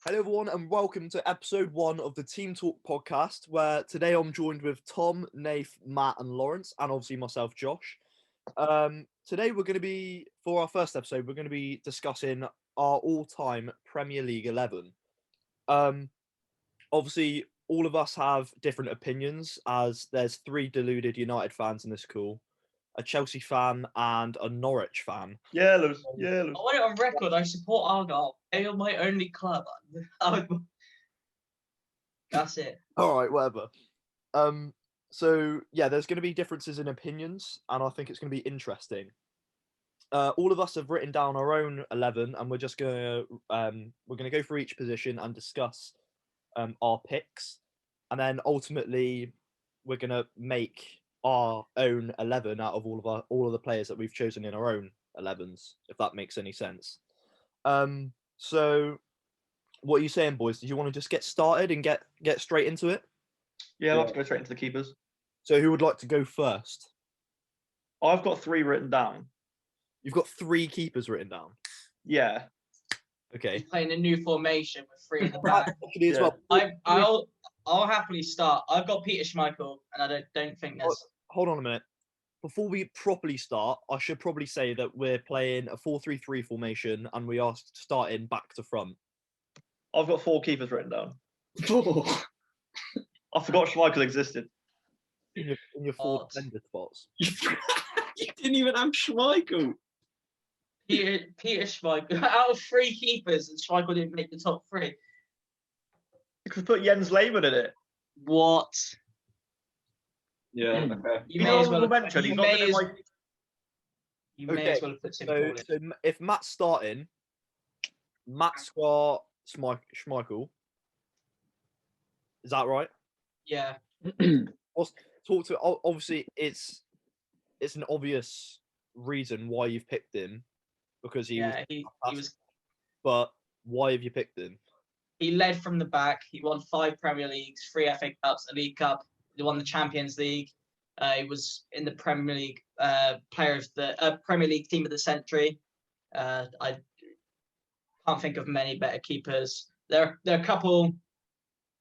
Hello, everyone, and welcome to episode 1 of the Team Talk podcast, where today I'm joined with Tom, Nath, Matt, and Lawrence, and obviously myself, Josh. Today, for our first episode, we're going to be discussing our all-time Premier League 11. Obviously, all of us have different opinions, as there's 3 deluded United fans in this call, a Chelsea fan, and a Norwich fan. Yellows. I want it on record. I support Argyle. They are my only club. That's it. All right, whatever. So yeah, there's going to be differences in opinions, and I think it's going to be interesting. All of us have written down our own 11, and we're gonna go through each position and discuss our picks, and then ultimately we're gonna make our own 11 out of all of the players that we've chosen in our own 11s, if that makes any sense. So what are you saying, boys? Do you want to just get started and get straight into it? Yeah, let's go straight into the keepers. So who would like to go first? I've got 3 written down. You've got 3 keepers written down. Yeah. Okay. He's playing a new formation with 3 in the back. Actually, as Yeah. well. I'll happily start. I've got Peter Schmeichel, and I don't think there's. Hold on a minute. Before we properly start, I should probably say that we're playing a 4-3-3 formation, and we are starting back to front. I've got 4 keepers written down. I forgot Schmeichel existed. In your 4 defender spots. You didn't even have Schmeichel. Peter Schmeichel. Out of 3 keepers, and Schmeichel didn't make the top 3. You could put Jens Lehmann in it. What? Yeah. Okay. You may as well have mention. He's not gonna, like... You may as well have put Tim Paul in. So if Matt's starting, Matt's got Schmeichel. Is that right? Yeah. Obviously, it's an obvious reason why you've picked him, because he was. But why have you picked him? He led from the back. He won 5 Premier Leagues, 3 FA Cups, a League Cup. He won the Champions League. He was in the Premier League Premier League Team of the Century. I can't think of many better keepers. There are a couple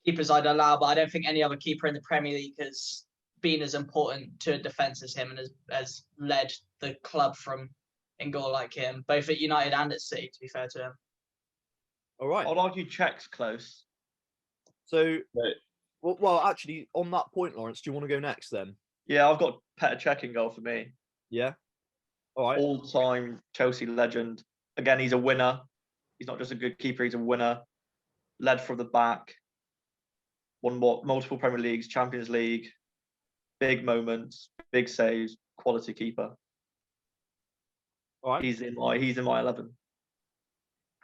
keepers I'd allow, but I don't think any other keeper in the Premier League has been as important to a defence as him, and has led the club from in goal like him, both at United and at City, to be fair to him. All right. I'd argue Czech's close. So, well, actually, on that point, Lawrence, do you want to go next then? Yeah, I've got Petr Cech in goal for me. Yeah. All right. All-time Chelsea legend. Again, he's a winner. He's not just a good keeper, he's a winner. Led from the back. Won multiple Premier Leagues, Champions League. Big moments, big saves, quality keeper. All right. He's in my 11.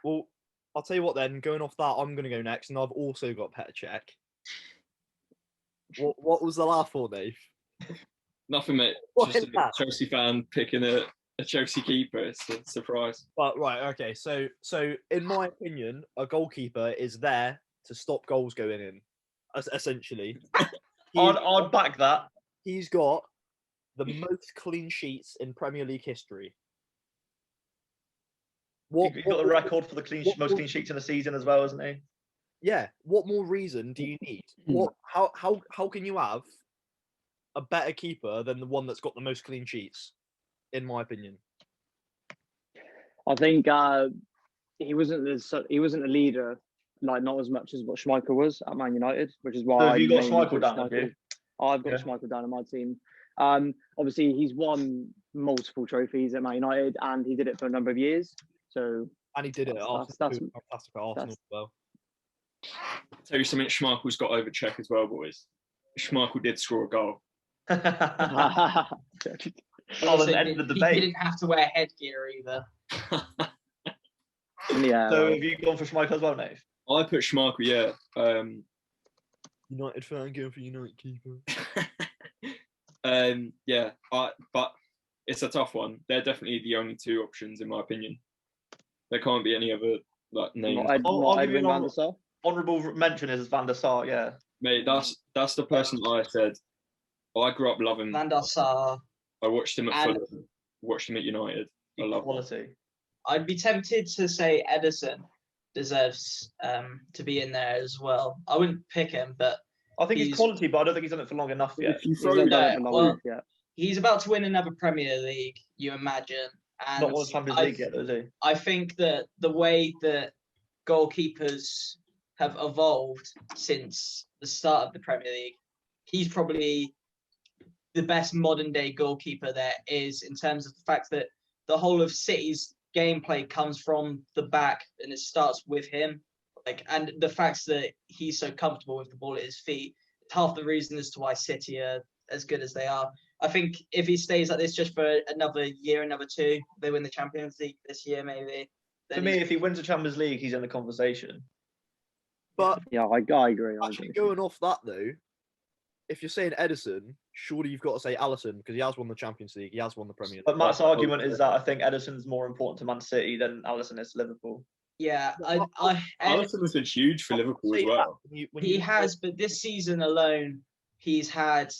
Well, I'll tell you what then, going off that, I'm going to go next, and I've also got Petr Cech. What was the laugh for, Dave? Nothing, mate. What Just is a that? Chelsea fan picking a Chelsea keeper. It's a surprise. But right, okay. So in my opinion, a goalkeeper is there to stop goals going in, essentially. I'd back that. He's got the most clean sheets in Premier League history. He's got the record for the most clean sheets in a season as well, hasn't he? Yeah. What more reason do you need? How can you have a better keeper than the one that's got the most clean sheets? In my opinion, I think he wasn't a leader, like not as much as what Schmeichel was at Man United, which is why. So have you got Schmeichel down? Have you? I've got Schmeichel down in my team. Obviously, he's won multiple trophies at Man United, and he did it for a number of years. So, and he did it at Arsenal. Fantastic at Arsenal as well. Tell you something, Schmeichel's got over Czech as well, boys. Schmeichel did score a goal. I'll end the debate. He didn't have to wear headgear either. Yeah. So have you gone for Schmeichel as well, Nate? I put Schmeichel, yeah. United fan going for United keeper. Yeah, but it's a tough one. They're definitely the only 2 options in my opinion. There can't be any other names. Edwin van der Sar. Honourable mention is Van der Sar, yeah. Mate, that's the person I said. I grew up loving. Van der Sar. I watched him at Fulham. Watched him at United. I love quality. I'd be tempted to say Ederson, deserves to be in there as well. I wouldn't pick him, but I think he's He's- quality, but I don't think he's done it for long enough yet. If you He's throw not done Yeah, it for long well, enough yet. he's about to win another Premier League, you imagine. And Not won the Champions League yet, though, is he? I think that the way that goalkeepers have evolved since the start of the Premier League, he's probably the best modern day goalkeeper there is, in terms of the fact that the whole of City's gameplay comes from the back and it starts with him. And the fact that he's so comfortable with the ball at his feet, it's half the reason as to why City are as good as they are. I think if he stays like this just for another year, another two, they win the Champions League this year, maybe. To then me, he's- if he wins the Champions League, he's in the conversation. But Yeah, I agree. I actually, agree. going off that though, if you're saying Edison, surely you've got to say Alisson because he has won the Champions League, he has won the Premier League. But Matt's argument is that I think Edison's more important to Man City than Alisson is to Liverpool. yeah, Alisson has been huge for Liverpool as Say that well. when he you- has, but this season alone, he's had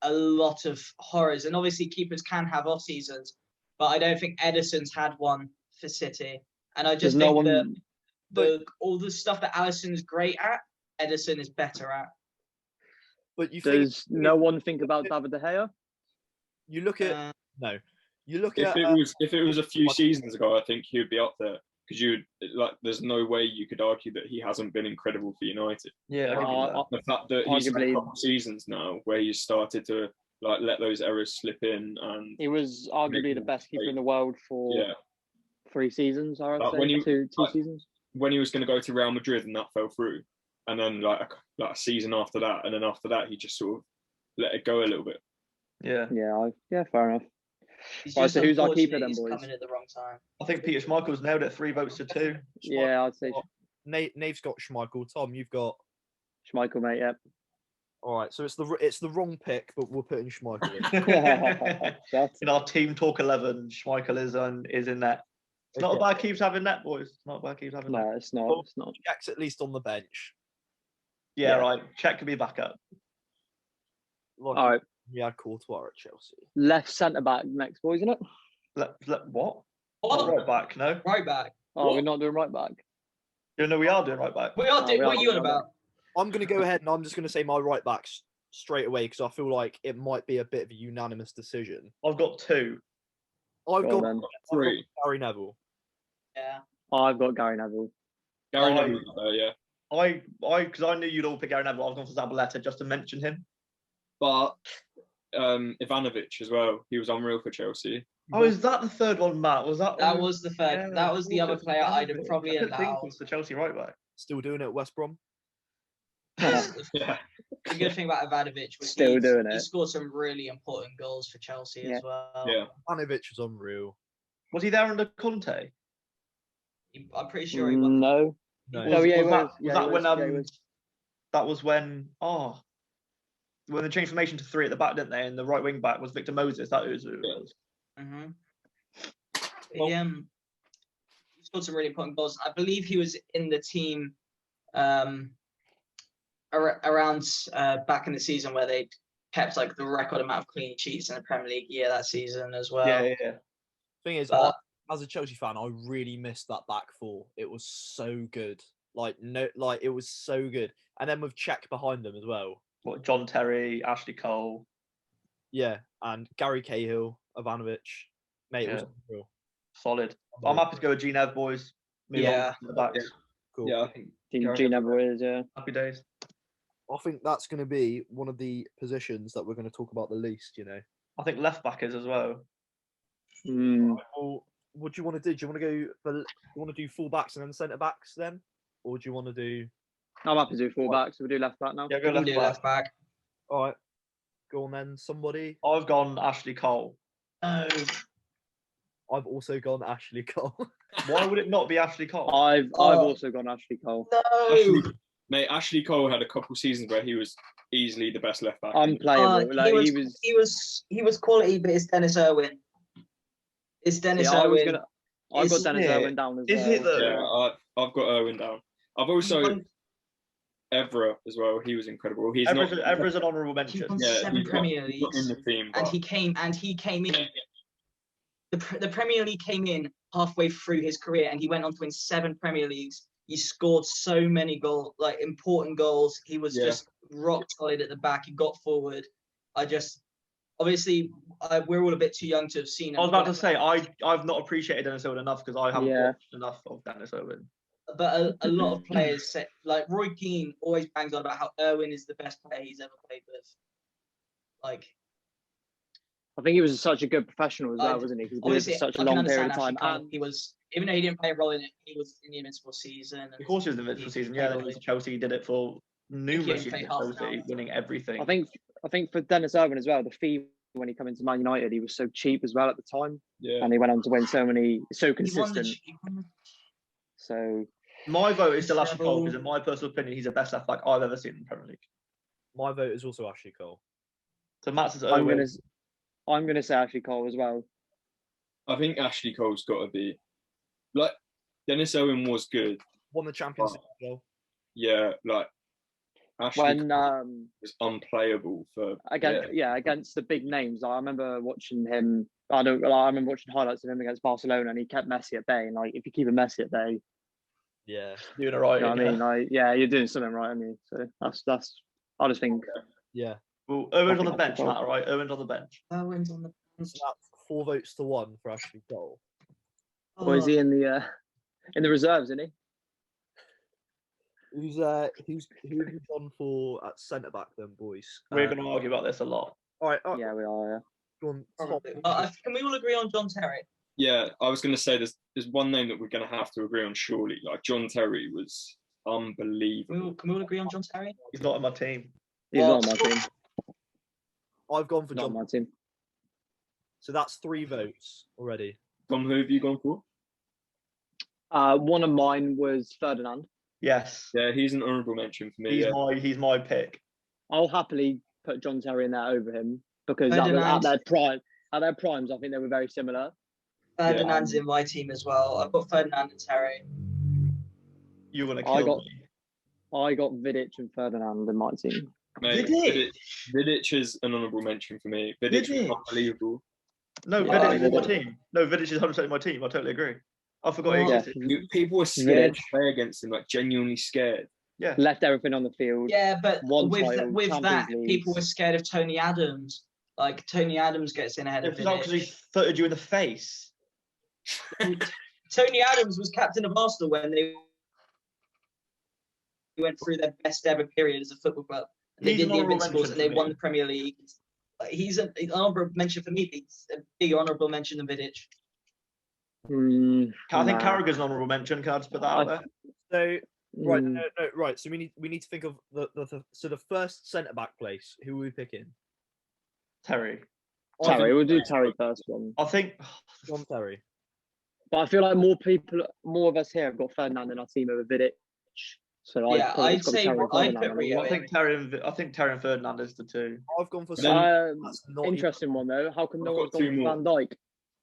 a lot of horrors. And obviously, keepers can have off seasons, but I don't think Edison's had one for City. And I There's just no think one. that all the stuff that Alisson's great at, Edison is better at. But you think Does no one think about David De Gea? you look at Uh, no, you look If at it was a few seasons ago, I think he would be up there because there's no way you could argue that he hasn't been incredible for United. Yeah, I give you that. The fact that he's had a Arguably- couple of seasons now where he's started to let those errors slip in, and He was arguably the best keeper in the world for yeah, 3 seasons. I would But say when you- two like- seasons. when he was going to go to Real Madrid and that fell through, and then like a season after that, and then after that he just sort of let it go a little bit. Yeah. Yeah, fair enough. he's Right, just so who's our keeper unfortunately then, he's boys? coming at the wrong time. I think Peter Schmeichel's nailed it 3 votes to 2. Yeah, I'd say Nave's got Schmeichel. Tom, you've got. Schmeichel, mate. Yep. All right, so it's the wrong pick, but we're putting Schmeichel in. That's- In our team talk 11, Schmeichel is in net. It's not a Okay. bad keep to have in net, boys. It's not a bad keep to have in net. no, it's not. Well, It's not. Jack's at least on the bench. Yeah, yeah. right. Czech could be back up. Like All right, we had Courtois at Chelsea. left centre back next, boys, isn't it? What? What? Right back, no? Right back. Oh, What? we're not doing right back. Yeah, no, we are doing right back. We are Oh, doing, we what are are you on doing right about? I'm going to go ahead and I'm just going to say my right backs straight away because I feel like it might be a bit of a unanimous decision. I've got 2. I've Go on got then. Three. Gary Neville. Yeah. I've got Gary Neville. Gary Oh, Neville's up there, yeah. Because I knew you'd all pick Gary Neville. I've gone for Zabaleta just to mention him. But Ivanovic as well. He was unreal for Chelsea. Oh, is that the third one, Matt? Was that? That was the third. Yeah, that was the other also player I'd have Ivanovic. probably I couldn't think allowed. was the Chelsea right back. Still doing it at West Brom. Yeah. The good thing about Ivanovic was Still he doing it. scored some really important goals for Chelsea Yeah. as well. Yeah. Ivanovic was unreal. Was he there under Conte? I'm pretty sure he was. No. No. No, yeah, he was that, was. was Yeah, that he when was. Yeah, he was. that was when they changed formation to 3 at the back, didn't they? And the right wing back was Victor Moses. That was who it was. Mm-hmm. Well- He scored some really important goals. I believe he was in the team around back in the season where they kept like the record amount of clean sheets in the Premier League year that season as well. Yeah. Thing is, But- as a Chelsea fan, I really missed that back four. It was so good. It was so good. And then with Czech behind them as well. What, John Terry, Ashley Cole. Yeah, and Gary Cahill, Ivanovic. Mate, it was Yeah. unreal. Solid. I'm happy to go with G-Nev, boys. Move on Yeah. to the backs. Cool. Yeah, I think G Neville is, yeah. Happy days. I think that's going to be one of the positions that we're going to talk about the least, you know. I think left back is as well. Mm. Well, what do you want to do? Do you want to go for? Do you want to do full backs and then centre backs then, or do you want to do? I'm happy to do full back, so we do left back now. Yeah, go We'll left do back. left back. All right, go on then. Somebody. I've gone Ashley Cole. No. I've also gone Ashley Cole. Why would it not be Ashley Cole? I've Oh. also gone Ashley Cole. No. Ashley Cole had a couple seasons where he was easily the best left back. Unplayable. Like he was quality, but it's Dennis Irwin. It's Dennis Yeah, Irwin. I've got Is Dennis it? Irwin down as Is well. it though? Yeah, I've got Owen down. I've also He won- Evra as well. He was incredible. He's Evra's an honourable he mention. won Yeah, 7 he's not- Premier not in Leagues, the team. and but- he came in. The Premier League came in halfway through his career, and he went on to win 7 Premier Leagues He scored so many goals, like important goals. He was Yeah. just rock solid at the back. He got forward. Obviously, we're all a bit too young to have seen him. I was about to say I've not appreciated Dennis Owen enough because I haven't Yeah. watched enough of Dennis Owen. But a lot of players say, like Roy Keane always bangs on about how Irwin is the best player he's ever played with. Like, I think he was such a good professional as well, Like, wasn't he? He did it for obviously, such a I can long period understand of Ashley time. Cole. He was, even though he didn't play a role in it, he was in the Invincible season. And Of course, he was in the Invincible season. Yeah, then he went to Chelsea. He did it for numerous years played at half an Chelsea, hour. winning everything. I think for Dennis Irwin as well, the fee when he came into Man United, he was so cheap as well at the time, Yeah. and he went on to win so he won consistent. the So My vote is still Ashley Cole Treble. because, in my personal opinion, he's the best left back I've ever seen in the Premier League. My vote is also Ashley Cole. So Matt says I'm Owen. gonna say Ashley Cole as well. I think Ashley Cole's got to be like Dennis Owen was good. Won the Champions League as well. Yeah, like Ashley When Cole was unplayable for against the big names. I remember watching him. I remember watching highlights of him against Barcelona, and he kept Messi at bay. And like, if you keep a Messi at bay, Yeah. Doing it right. you know what I mean? Like, yeah, you're doing something right. I mean, so that's. I just think Yeah. Well, Owen's on the I think bench, Ashley Cole. Matt, right? Owen's on the bench. Irwin's on the. So that's 4 votes to 1 for Ashley Cole. or is he in the reserves? Isn't he? Who have you gone for at centre back then, boys? We're going to argue about this a lot. All right. Yeah, we are. Go on, Tom. Probably. Can we all agree on John Terry? Yeah, I was going to say there's one name that we're going to have to agree on surely. Like John Terry was unbelievable. Can we all agree on John Terry? He's not on my team. He's Well, not on my team. I've gone for Not on John. my team. So that's 3 votes already. Tom, who have you gone for? One of mine was Ferdinand. Yes. Yeah, he's an honourable mention for me. He's my pick. I'll happily put John Terry in there over him because at Ferdinand. their primes, I think they were very similar. Ferdinand's in my team as well. I've got Ferdinand and Terry. You're going to I kill got- me. I got Vidic and Ferdinand in my team. Mate, Vidic? Vidic is an honourable mention for me. Vidic Vidic? was unbelievable. No, Yeah, Vidic is on my Vidic. team. No, Vidic is 100% in my team. I totally agree. I forgot he Yeah. existed. People were scared Vidic. to play against him, like genuinely scared. Yeah. Left everything on the field. Yeah, but One with title, with that, Champions people were Leagues. scared of Tony Adams. Like Tony Adams gets in ahead of Because he Vidic. footed you in the face. Tony Adams was captain of Arsenal when they went through their best ever period as a football club. And they He's did an the honourable Invincibles mention and they for won me. the Premier League. He's an honourable mention for me. But he's a big honourable mention than Vidic. I think Nah. Carragher's an honourable mention. Can I just put that out there? So right, Mm, right. So we need to think of the first centre back place. Who are we picking? Terry. Terry, we'll do Terry first one. I think John Terry. But I feel like more of us here have got Ferdinand in our team over Vidic. So Yeah, I'd say I'd put Rio I in. think Terry and Ferdinand is the two. I've gone for. Then- someone that's not even- Interesting one though. How come no I've one's got gone 2 for more. Van Dijk?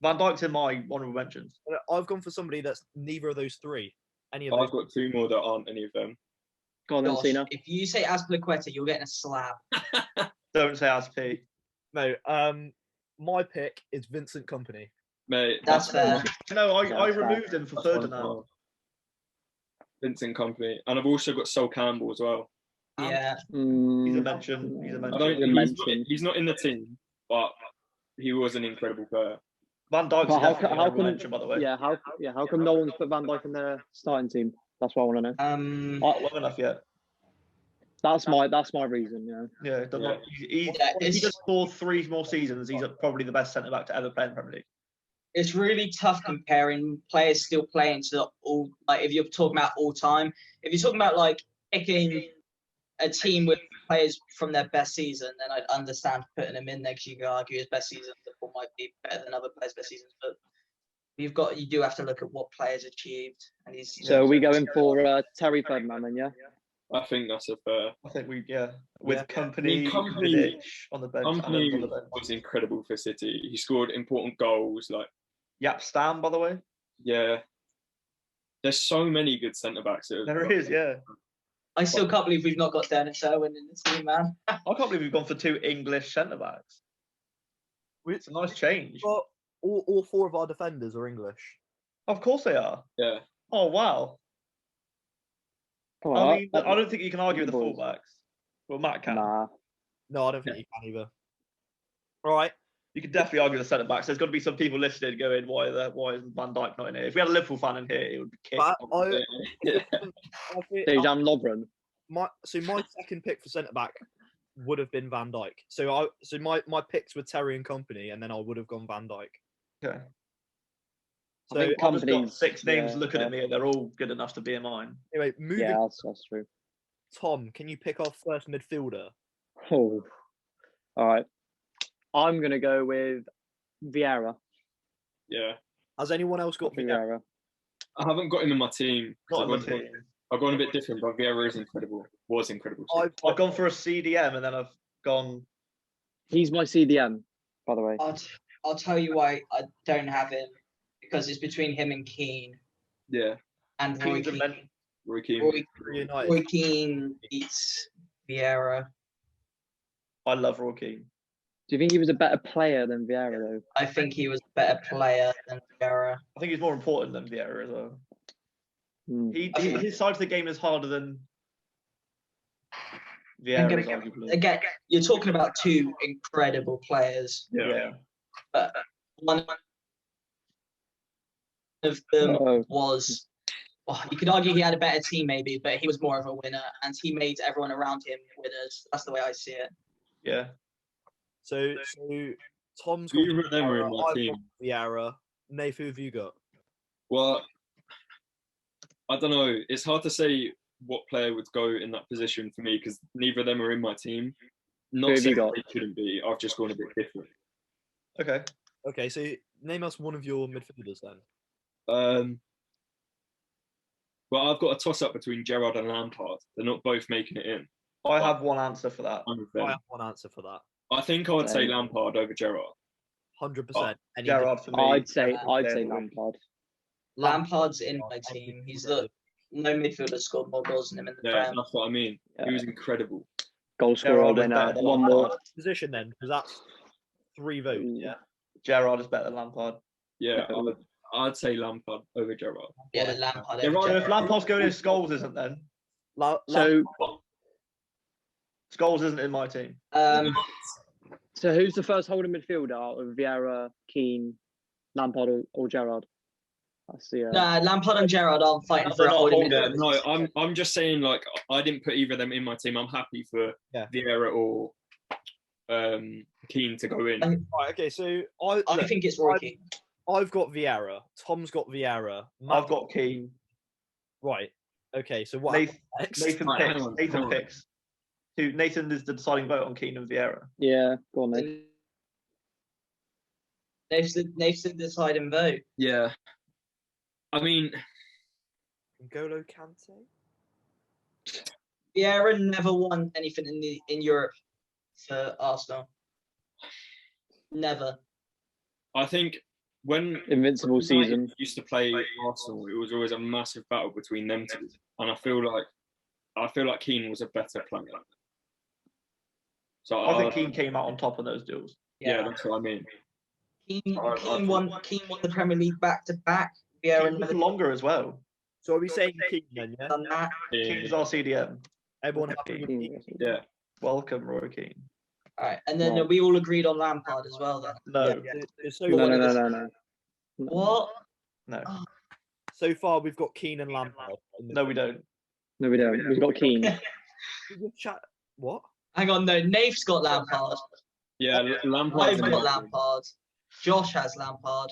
Van Dijk's in my honourable mentions. I've gone for somebody that's neither of those 3. Any of I've those. got 2 more that aren't any of them. Go on then, Gosh, Cena. if you say Azpilicueta, you're getting a slap. Don't say Asp. No. My pick is Vincent Company. Mate, That's fair. No, I That's fair. removed him for That's one Ferdinand. for Vincent Company, and I've also got Sol Campbell as well. Yeah. He's a Mm, mention. He's a I mention. don't. He's a mention. He's not in the team, but he was an incredible player. Van Dijk's But definitely an how honourable come? mention, by the way. How come no one's put Van Dijk in their starting team? That's what I want to know. Not long enough yet. That's my reason. Yeah. Yeah, does not- he Yeah, if he it's- just scored 3 more seasons, he's probably the best centre back to ever play in the Premier League. It's really tough comparing players still playing to all. Like if you're talking about all time, if you're talking about like picking a team with players from their best season, then I'd understand putting him in there because you could argue his best season might be better than other players' best seasons. But you do have to look at what players achieved, and he's. So are we going for Terry Ferdinand then? Yeah. I think that's a fair. I think with Yeah. Company, Company- Vidic on the bench, Company and on the bench. was incredible for City. He scored important goals. Like, Yap Stam, by the way. yeah, there's so many good centre backs. There is, yeah. I still can't believe we've not got Dennis Irwin in the team, man. I can't believe we've gone for 2 English centre backs. It's a nice change. But all 4 of our defenders are English. Of course they are. Yeah, Oh wow. Come I on, mean, I don't think you can argue with the boys. fullbacks. Well, Matt can. Nah. No, I don't think you can either. All right. You can definitely argue with the centre backs. There's got to be some people listening going, why isn't Van Dijk not in here? If we had a Liverpool fan in here, it would be kicked. But Yeah. Dude, I'm Lovren. my second pick for centre back would have been Van Dijk. So my picks were Terry and company, and then I would have gone Van Dijk. Okay. So I think I've just got Company's- 6 names yeah, looking yeah. at me, and they're all good enough to be in mine. anyway, moving. Yeah, that's true. Tom, can you pick our first midfielder? Oh. All right. I'm gonna go with Vieira. Yeah. Has anyone else got Vieira? Vieira. I haven't got him in my team. Not in my I've gone- team. I've gone a bit different, but Vieira is incredible. Was incredible. sorry. I've gone for a CDM, and then I've gone. He's my CDM, by the way. I'll tell you why I don't have him, because it's between him and Keane Yeah. and Roy Keane's a men- Keane. Roy Keane. United. Roy Keane beats Vieira. I love Roy Keane. Do you think he was a better player than Vieira, though? I think he was a better player than Vieira. I think he's more important than Vieira as well. Hmm. His side of the game is harder than I'm Vieira's, gonna arguably. Again, you're talking about two incredible players, Yeah. but one of them Oh, was. Well, you could argue he had a better team, maybe, but he was more of a winner, and he made everyone around him winners. That's the way I see it. Yeah. So Tom's got Either of them are in my I've team. got Vieira. Nath, who have you got? Well, I don't know. It's hard to say what player would go in that position for me because neither of them are in my team. Who Not have you saying got? they shouldn't be. I've just gone a bit different. Okay. Okay, so name us one of your midfielders then. Well, I've got a toss up between Gerrard and Lampard. They're not both making it in. I have one answer for that. I'm with I them. have one answer for that. I think I would say Same. Lampard over Gerrard. 100%. Any Gerrard for me. I'd say Yeah. Lampard. Lampard's in my team. He's the no midfielder scored more goals than him in the Yeah, Prem. that's what I mean. Yeah. He was incredible. Goal scorer Gerrard is winner. better than One Lampard. more. position then, because that's 3 votes. Ooh. Yeah. Gerrard is better than Lampard. Yeah, I'd say Lampard over Gerrard. Yeah, Lampard. They're over right. So if Gerrard. Lampard's going in, Scholes isn't then. So, Scholes isn't in my team. so who's the first holding midfielder out of Vieira, Keane, Lampard, or Gerrard? That's the. Nah, Lampard and Gerrard aren't fighting for They're a not holding holding. Yeah, midfield. no, I'm just saying like I didn't put either of them in my team. I'm happy for Yeah. Vieira or Keane to go in. Right, okay, so I look, think it's Roy Keane. I've got Vieira. Tom's got Vieira. I've got Keane. Right. Okay, so what Nathan, happens next? Nathan Right, hang picks. on, Nathan hang on. picks. Who Nathan is the deciding vote on Keane and Vieira. Yeah, go on, mate. Nate's the deciding vote. Yeah, I mean, N'Golo Kante? Vieira never won anything in Europe for Arsenal. Never. I think when Invincible United season. used to play Arsenal, it was always a massive battle between them two, and I feel like Keane was a better player. So I think Keane came out on top of those duels. yeah, that's what I mean. Keane I won the Premier League back to back. Vieira Keane was never longer as well. So are we saying Keane then, yeah? done that. Keane's our CDM. Everyone happy with Keane? Yeah, Welcome, Roy Keane. All right, and then Well- we all agreed on Lampard as well. Then No, So No. what? no, So far, we've got Keane and Lampard. no, we don't. No, we don't. We've got Keane. What? Hang on, no. Nate's got Lampard. yeah, Lampard. I've got Lampard. Josh has Lampard.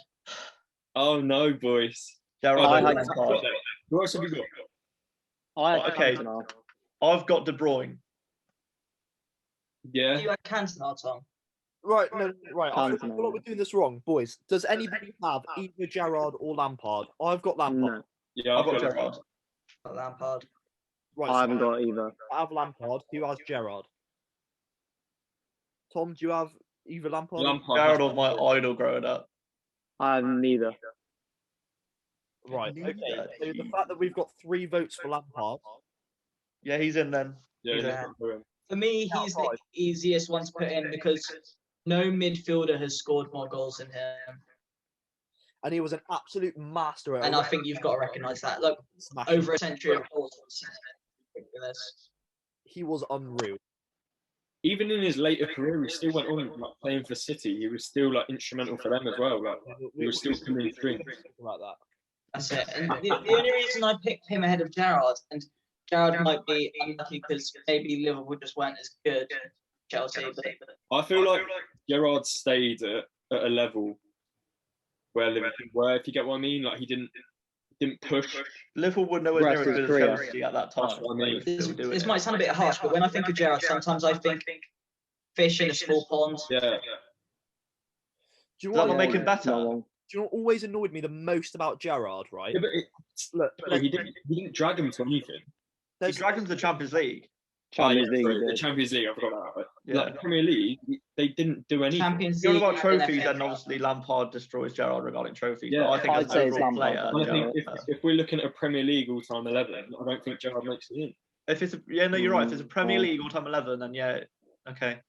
Oh no, boys. Gerrard I and had Lampard. Who else have you got? I had Okay. Cantona. I've got De Bruyne. Yeah, You had Cantona, Tom. Right, no, right. I feel Cantona. like we're doing this wrong, boys. Does anybody have either Gerrard or Lampard? I've got Lampard. No, yeah, I've got Gerrard. Got Lampard. Right, I so haven't got either. I have Lampard. Who has Gerrard? Tom, do you have either Lampard? Lampard. Gerrard was my idol growing up. I have neither. Right. Okay. Neither. So the fact that we've got 3 votes for Lampard. Yeah, he's in then. Yeah, Yeah. yeah. For me, he's the easiest one to put in because no midfielder has scored more goals than him. And he was an absolute master at And I think you've got to recognise that. Look, smashing. over a century of goals. ridiculous. He was unreal. Even in his later career, he still went on like playing for City. He was still like instrumental for them as well. Like he was still pulling strings. About that. That's it. And the only reason I picked him ahead of Gerrard, and Gerrard might be unlucky because maybe Liverpool just weren't as good as Chelsea, but I feel like Gerrard stayed at a level where Liverpool were, if you get what I mean. Like he didn't push. Liverpool were nowhere near as Rest of good his as career. Chelsea at that That's time. what I mean. They were still doing this it. might sound a bit harsh, but when I think of Gerrard, sometimes I think fish in a small pond. Yeah. Do you Does know that what? not make him Not better? long. Do you know what always annoyed me the most about Gerrard? Right? Yeah, but Look, he didn't drag him to anything. He there's dragged him to the Champions League. Champions Oh, yeah, League. sorry, he the did. Champions League, I forgot that. But, Yeah. like the Premier League, they didn't do anything. Champions If you're League. about and trophies, FA then Cup. obviously Lampard destroys Gerrard regarding trophies. Yeah. But I think I'd as an say it's overall Lampard, player, but And I think Gerrard- if we're looking at a Premier League all-time 11, I don't think Gerrard makes it in. if it's you're right. If it's a Premier Mm, League all-time 11, then yeah, okay.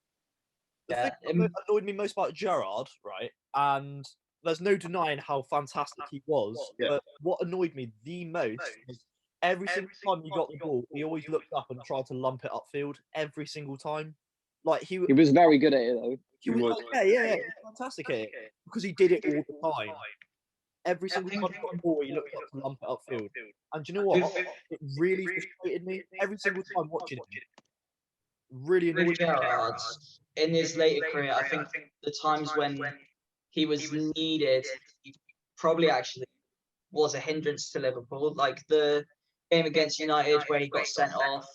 the Yeah, thing that annoyed me most about Gerrard, right? And there's no denying how fantastic he was. Yeah. But what annoyed me the most was every single time he got the ball, he always looked up and tried to lump it upfield every single time. Like he He was very good at it though. he was was. like, yeah, he was fantastic at it because he did it all the time. Every single time he got the ball, he looked up to lump it upfield. And do you know what? It really frustrated me every single time watching it. Really annoyed With me. Gerrard, in his later career, I think the times when he was needed, he probably actually was a hindrance to Liverpool. Like the game against United where he got sent off,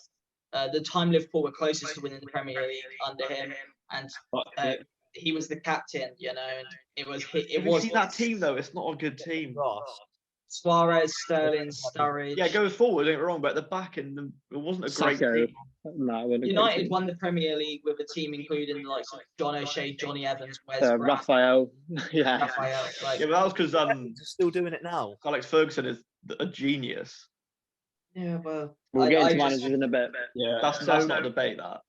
the time Liverpool were closest to winning the Premier League under him, and But, he was the captain, you know, and it was Have it you was seen that team though? It's not a good team. Ross. Suarez, Sterling, Sturridge. Yeah, goes forward, don't get me wrong, but at the back end, it wasn't a great Sacco. team. No, it wasn't a great United team. won the Premier League with a team including the likes of John O'Shea, Johnny Evans, Wes Brown, Raphael. Yeah. Raphael. Like, Yeah, but that was because They're still doing it now. Alex Ferguson is a genius. yeah, well, We'll get I into just- managers in a bit. yeah. That's not a debate. That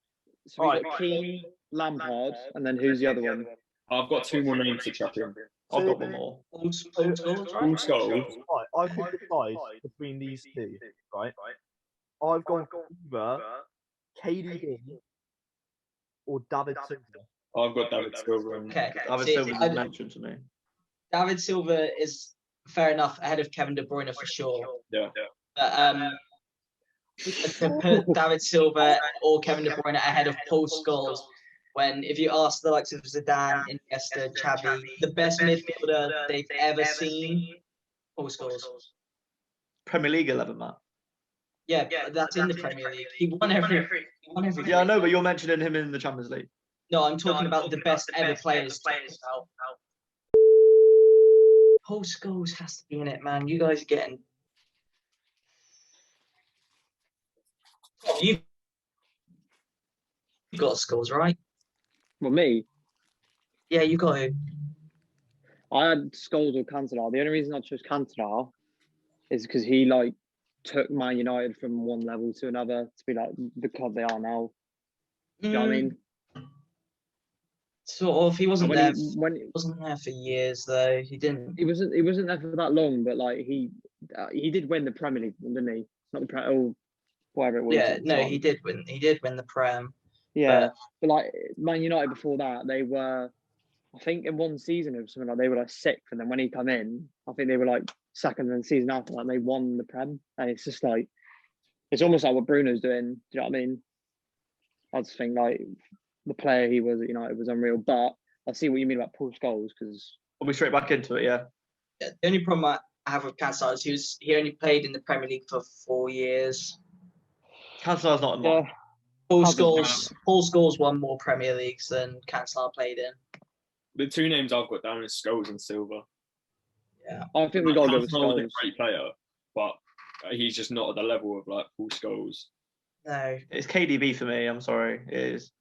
So we've Right. got Keane, Lampard, and then who's the other one? I've got two more names to chuck in. I've got one more. Paul Scholes, Paul right? Scholes. Right, I could decide between these two, right? I've gone either KDB or David Silva. I've got David Silva. Okay. David See, Silva I- was mentioned to me. David Silva is fair enough ahead of Kevin De Bruyne for sure. Yeah. But to put David Silva or Kevin De Bruyne ahead of Paul Scholes, when if you ask the likes of Zidane, Iniesta, Xavi, the best midfielder they've ever seen, Paul Scholes. Premier League 11, Matt. Yeah, but that's in the Premier League. He won every. Yeah, I know, but you're mentioning him in the Champions League. No, I'm talking about the best ever players. Paul Scholes has to be in it, man. You guys are getting. You've got Scholes, right? Well, me. Yeah, you got who? I had Scholes or Cantona. The only reason I chose Cantona is because he like took Man United from one level to another to be like the club they are now. You know what I mean? Sort of. He wasn't And there. when Wasn't there for years though. He didn't. he wasn't there for that long, but like he did win the Premier League, didn't he? Not the Premier, or whatever it was. Yeah, at the no, time. he did win. He did win the Prem. Yeah, but like Man United before that, they were, I think in one season or something like they were like sixth, and then when he come in, I think they were like second, and the season after that they won the Prem, and it's just like, it's almost like what Bruno's doing. Do you know what I mean? I just think like the player he was at United was unreal, but I see what you mean about Paul Scholes because We'll be straight back into it, yeah. The only problem I have with Cantona is he only played in the Premier League for 4 years. Cancelar's not in mine. Paul Hasn't, Scholes won more Premier Leagues than Cantona played in. The two names I've got down is Scholes and Silva. I think we got to go with Cantona was Scholes. a great player, but he's just not at the level of like Paul Scholes. No. It's KDB for me, I'm sorry. It is.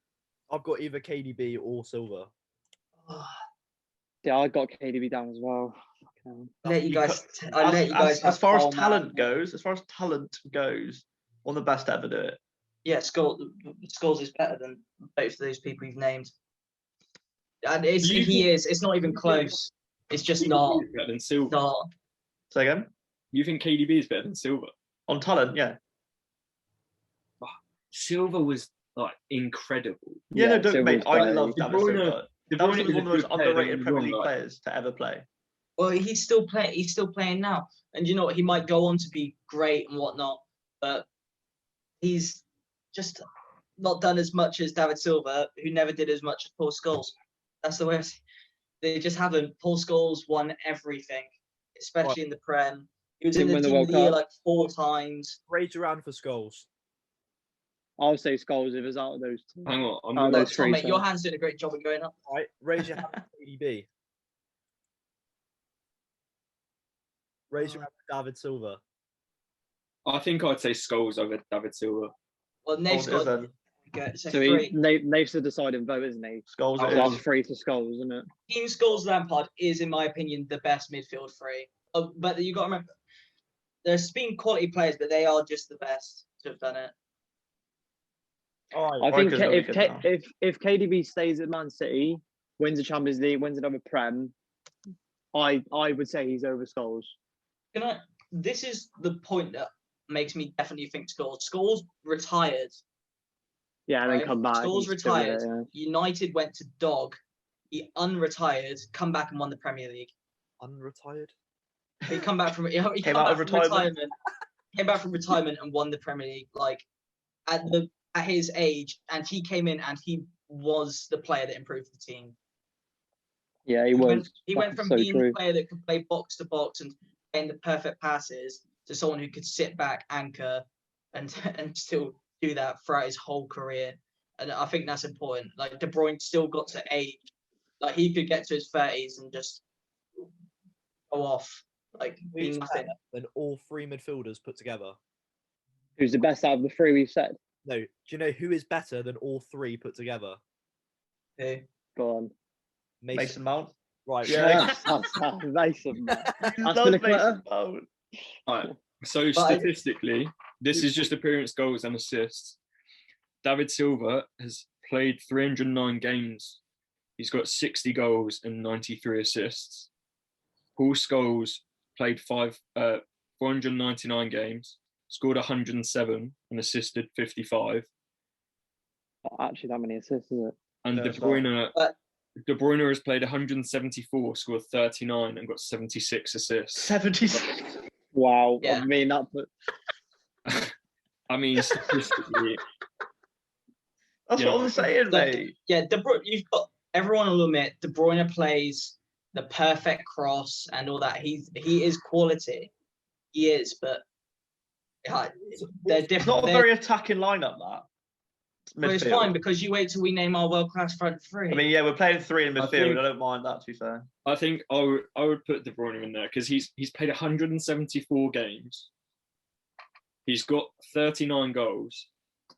I've got either KDB or Silva. Yeah, I got KDB down as well. I let you You guys. I let you guys. As have far as Palmer. talent goes, one of the best to ever do it. Yeah, Scholes is better than both of those people you've named. And he is. It's not even close. It's just not. Better than Silva. Not. Say again? You think KDB is better than Silva? On talent, yeah. Silva was like incredible. Yeah, no, don't, Silva's mate. I great. love De David Bruyne, Silva. De David Bruyne Silva's is one a of the most good player, don't underrated get me Premier wrong, League like, players to ever play. Well, he's still playing. He's still playing now, and you know what? He might go on to be great and whatnot, but he's just not done as much as David Silva, who never did as much as Paul Scholes. That's the way I see it. They just haven't. Paul Scholes won everything, especially in the Prem. He was in Didn't the win the team of World the year Cup. like 4 times. Raise your hand for Scholes. I'll say Scholes if it's out of those two. hang on, I'm Oh, gonna, those Tom, three, mate, your sorry. hand's doing a great job of going up. Right, raise your hand for KDB. Raise your hand for David Silva. I think I'd say Scholes over David Silva. Well, Nate's Scholes it is got then. good. So So 3. Nate's the deciding vote, isn't he? Scholes Oh, it That's is. 3 for Scholes, isn't it? Team Scholes Lampard is, in my opinion, the best midfield 3. Oh, but you got to remember, there's been quality players, but they are just the best to have done it. All right. I think Riker's really good now. if KDB stays at Man City, wins the Champions League, wins another Prem, I would say he's over Scholes. This is the point that makes me definitely think Scholes retired. Yeah, and Right. then come back. Scholes and still with it, retired. United went to dog. He unretired, come back and won the Premier League. Unretired. He come back from he Came come out back of from retirement. Came back from retirement and won the Premier League. Like at his age, and he came in and he was the player that improved the team. Yeah, he He was. went That's from so being true. the player that could play box to box and playing the perfect passes to someone who could sit back, anchor, and still do that throughout his whole career. And I think that's important. Like De Bruyne still got to age, like he could get to his 30s and just go off, like be Who's nothing. better than all 3 midfielders put together? Who's the best out of the 3 we've said? No. Do you know who is better than all 3 put together? Who? Go on. Mason Mount. Right. Yeah. That's Mason. You That's love been a Mason quitter. Mount. Right. So But I- statistically, this is just appearance, goals, and assists. David Silva has played 309 games. He's got 60 goals and 93 assists. Paul Scholes played 499 games, scored 107 and assisted 55. Not actually that many assists, is it? And No, De it's not. Bruyne, But- De Bruyne has played 174, scored 39, and got 76 assists. 76. Wow. Yeah. I mean, that put. I mean, statistically, That's Yeah. what I'm saying, Like, mate. Yeah, De Bruyne. You've got everyone will admit De Bruyne plays the perfect cross and all that. He is quality. He is, but yeah, they're It's different. not a They're- very attacking lineup, that. Well, it's Midfield. fine because you wait till we name our world-class front 3. I mean, yeah, we're playing 3 in I midfield. think- I don't mind that, to be fair. I think I would put De Bruyne in there because he's played 174 games. He's got 39 goals,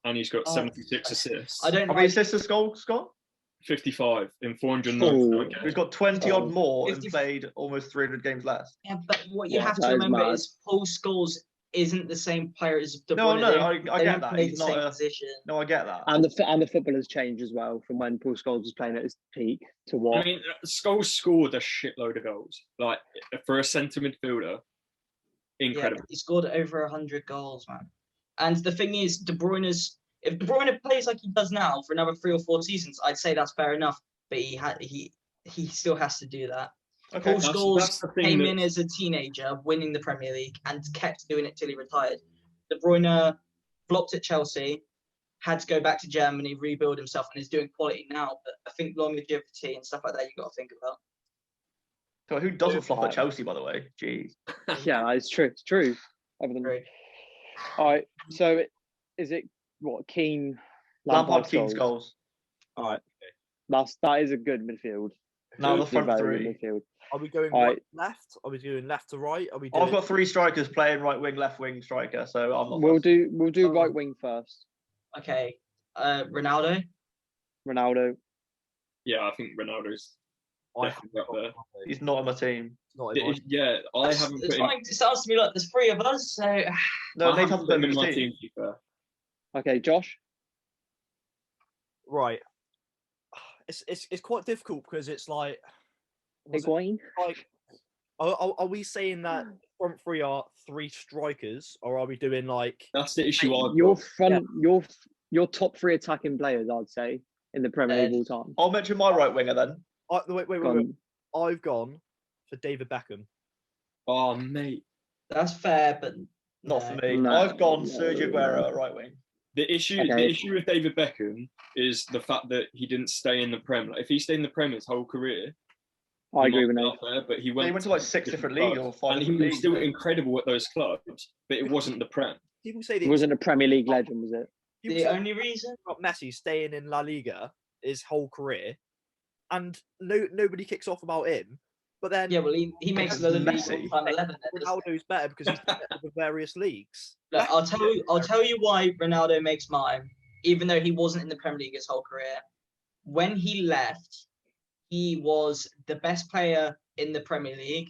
and he's got Oh, 76 assists. I don't How many like assists has Scholes got? 55 in 499 Oh. games. He's got 20 odd Oh. more and 50 played almost 300 games less. Yeah, but what you Yeah, have that to is remember mad. is Paul Scholes isn't the same player as De Bruyne. No, They no, don't- I they get don't that. play He's the not same a. position. No, I get that. And the football has changed as well from when Paul Scholes was playing at his peak to I what. mean, Scholes scored a shitload of goals. Like for a centre midfielder, Yeah, incredible. he scored over 100 goals, man. And the thing is, if De Bruyne plays like he does now for another 3 or 4 seasons, I'd say that's fair enough. But he still has to do that. Okay. Paul That's Scholes the thing came that- in as a teenager, winning the Premier League, and kept doing it till he retired. De Bruyne flopped at Chelsea, had to go back to Germany, rebuild himself, and is doing quality now. But I think longevity and stuff like that, you've got to think about. So who doesn't flop Right. at Chelsea, by the way? Jeez. Yeah, it's true. It's true. Other than Right. all right. So is it what Keane? Lampard, Keane, Scholes? Scholes. All right. That is a good midfield. Now the It's a front very three. good midfield. Are we going All right, right. left? Are we doing left to right? Are we doing? I've got 3 strikers playing right wing, left wing, striker. So I'm not. We'll fussed. do Oh. right wing first. Okay, Ronaldo. Ronaldo. Yeah, I think Ronaldo's I definitely up there. He's not on my team. Not in my- Yeah, I haven't It's put him. fine. It sounds to me like there's 3 of us. So No, I Nate haven't hasn't put put him him in my his team. team. To be fair. Okay, Josh. Right. It's quite difficult because it's like. was it Higuain. like are we saying that front 3 are 3 strikers, or are we doing like? That's the issue I've Your got. front. your top 3 attacking players, I'd say, in the Premier League all time. I'll mention my right winger then. Wait. Gone. I've gone for David Beckham. Oh, mate. That's fair, but Not for me. No. I've gone No. Sergio Aguero at right wing. The issue with David Beckham is the fact that he didn't stay in the Prem. Like, if he stayed in the Prem his whole career, I he agree might with be Nate. up there, but he went, He went to like 6 different leagues or 5 and he different was leagues. still mate. incredible at those clubs, but it wasn't the Prem. People say He that wasn't a Premier League legend, was it? people the say only reason. about Messi staying in La Liga his whole career, and nobody kicks off about him. But then Yeah, well, he makes Because the league Messi. all-time 11. Then, doesn't he? Ronaldo's better because he's done it over various leagues. Look, I'll tell you why Ronaldo makes mine, even though he wasn't in the Premier League his whole career. When he left, he was the best player in the Premier League,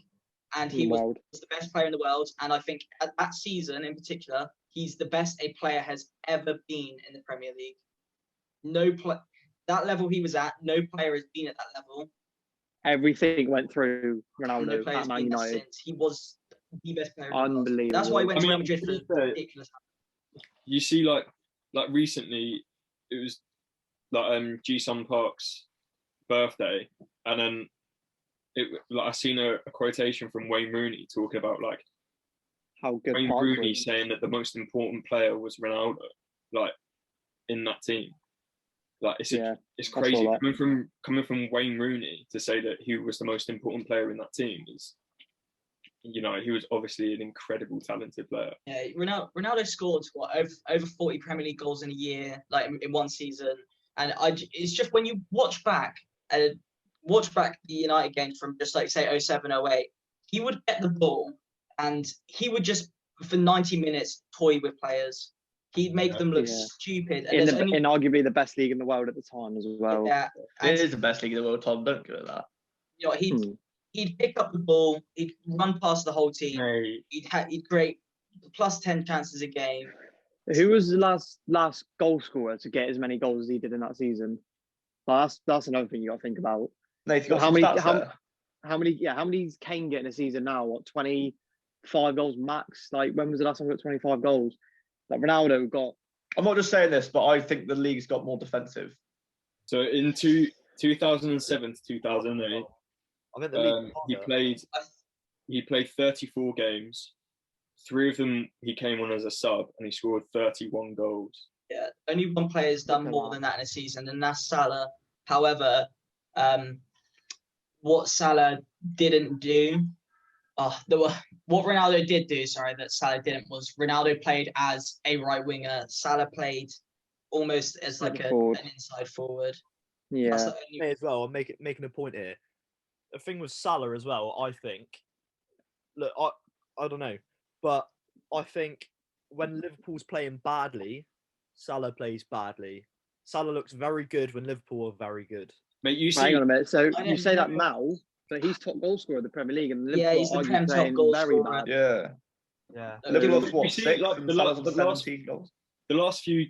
and he was Wild. the best player in the world. And I think at that season in particular, he's the best a player has ever been in the Premier League. That level he was at, no player has been at that level. Everything went through And no Ronaldo player has at Man been there United. since. He was the best player in the world. Unbelievable. That's why he went I to Real mean, Madrid to for be fair, ridiculous. You see, like recently, it was like Ji-Sung Park's birthday, and then I seen a quotation from Wayne Rooney talking about like How good Wayne Park Rooney was. saying that the most important player was Ronaldo, like in that team. Like it's Yeah, it's I saw crazy that. coming from Wayne Rooney to say that he was the most important player in that team is, you know, he was obviously an incredible talented player. Yeah, Ronaldo scored over 40 Premier League goals in a year, like in one season. And it's just when you watch back the United games from just like say 07, 08, he would get the ball and he would just for 90 minutes toy with players. He'd make them look Yeah. stupid. And In arguably the best league in the world at the time as well. yeah, It and, is the best league in the world, Tom. Don't give it that. you know, Hmm. he'd pick up the ball, he'd run past the whole team, Mate, he'd create plus 10 chances a game. Who was the last goal scorer to get as many goals as he did in that season? Like, that's another thing you got to think about. Nathan, you got How some many- stats how- there? How many is Kane getting a season now? What, 25 goals max? Like, when was the last time we got 25 goals? Like, Ronaldo got. I'm not just saying this, but I think the league's got more defensive. so in 2007 to 2008, I think the league he played 34 games. 3 of them he came on as a sub, and he scored 31 goals. Yeah, only one player has done Okay, more wow. than that in a season, and that's Salah. However, what Salah didn't do, what Ronaldo did do, sorry, that Salah didn't, was Ronaldo played as a right winger. Salah played almost as like Forward. an inside forward. That's Yeah. the only, may as well. I'm making a point here. The thing with Salah as well, I think. Look, I don't know, but I think when Liverpool's playing badly, Salah plays badly. Salah looks very good when Liverpool are very good. Mate, you Hang see, on a minute. So I you didn't say that know. now, but he's top goal scorer of the Premier League, and Yeah, Liverpool he's the are Prem top playing goal very scorer. bad. Yeah. Yeah. Liverpool you have what, see, 6 like, and the Salah's last- on the last- 17 goals. the last few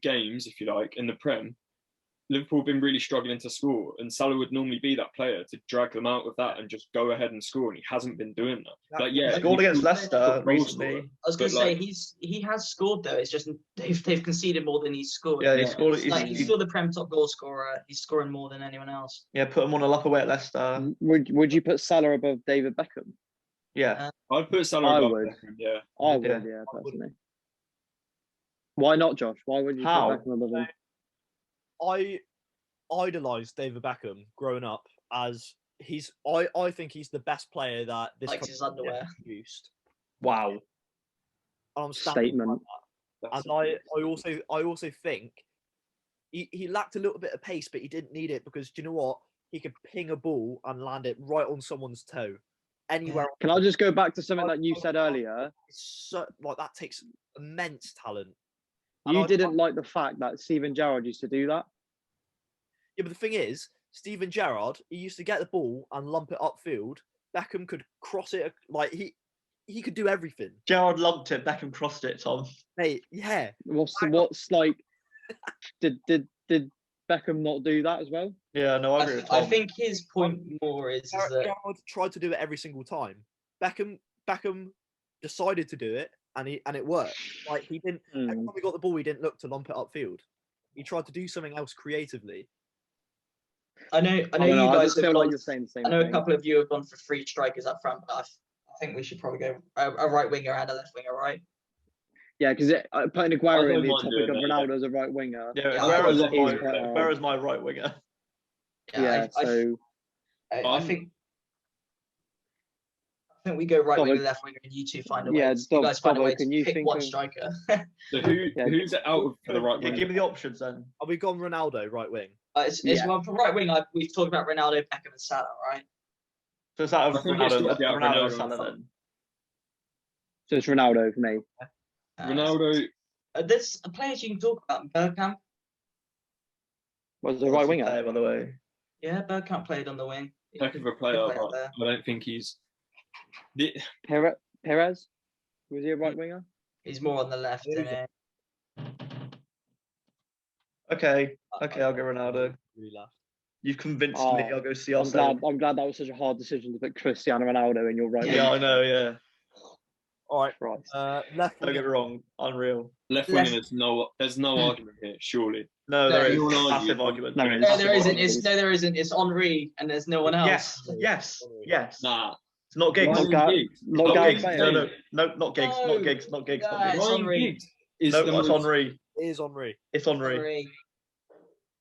games, if you like, in the Prem, Liverpool have been really struggling to score, and Salah would normally be that player to drag them out of that and just go ahead and score, and he hasn't been doing that. Like, yeah, He scored he- against Leicester top goal recently. scorer. I was going to But, say like- he has scored though. It's just they've conceded more than he's scored. Yeah, he Yeah. scored. It's like He's, he's still the Prem top goal scorer. He's scoring more than anyone else. yeah, put him on a luck away at Leicester. Would you put Salah above David Beckham? Yeah. I'd put Salah I above would. Beckham, yeah. I would, Yeah. yeah, personally. Why not, Josh? Why would you How? put Beckham above him? I idolised David Beckham growing up as I think he's the best player that this Likes country his underwear. has produced. Wow. And I'm standing by Statement. that. That's And I also think he lacked a little bit of pace, but he didn't need it because do you know what? He could ping a ball and land it right on someone's toe, anywhere. Can I just go back to something that you said earlier? It's so, like that takes immense talent. And You I- didn't like the fact that Steven Gerrard used to do that. Yeah, but the thing is, Steven Gerrard, he used to get the ball and lump it upfield. Beckham could cross it, like he could do everything. Gerard lumped it, Beckham crossed it, Tom. Mate, yeah. What's like? Did Beckham not do that as well? Yeah, no, I agree with Tom. I think his point more is that Gerrard tried to do it every single time. Beckham decided to do it and it worked. Like he didn't. Every Mm. time he got the ball, he didn't look to lump it upfield. He tried to do something else creatively. I know I don't you know. I guys just have feel gone. like you're saying the same I know a thing. couple of you have gone for 3 strikers up front, but I think we should probably go a right winger and a left winger, right? Yeah, because putting Aguero in don't the mind topic of doing that, yeah. Ronaldo as a right winger. Yeah, Yeah, Aguero's I my, is quite hard. Aguero's my right winger. Yeah, so I think we go right Dobbo- winger, left winger, and you two find a way. Yeah, You guys find a Dobbo, way can to you pick think one of- striker. So Yeah. who's out for the right Yeah, wing? give me the options then. Are we gone Ronaldo right wing? It's Yeah. well, for right wing. We've talked about Ronaldo, Beckham, and Salah, right? So it's out I of think it's Ronaldo, gotta be out of Ronaldo, Ronaldo Salah and then. so it's Ronaldo for me. Ronaldo. There's players you can talk about. Bergkamp. Was the right winger? Player, by the way. Yeah, Bergkamp played on the wing. He Heck could- of a could player, play but out there. I don't think he's. Perez? Was he a right winger? He's more on the left. Yeah, Than, Okay, I'll go Ronaldo. Really laughed. You've convinced Oh, me. I'll go I'm CR7. glad that was such a hard decision to put Cristiano Ronaldo in your right Yeah, I winger. know. Yeah, All right, Christ. left don't get me winger. wrong. Unreal. Left Left- winger, there's no argument here, surely. No, No, there is you wanna massive argue? argument. No, There is it's- no, massive there isn't. argument. There isn't. It's Henri, and there's no one else. Yes. Nah. It's not Giggs. Not Ryan Gar- Giggs. not Not Gareth Giggs. Bale. No, not Giggs. No. Not Giggs. Not Giggs. Not Guys, Giggs. Ryan Henry. Giggs is No, the it's most. Henri. It is Henri. It's Henri. Henri.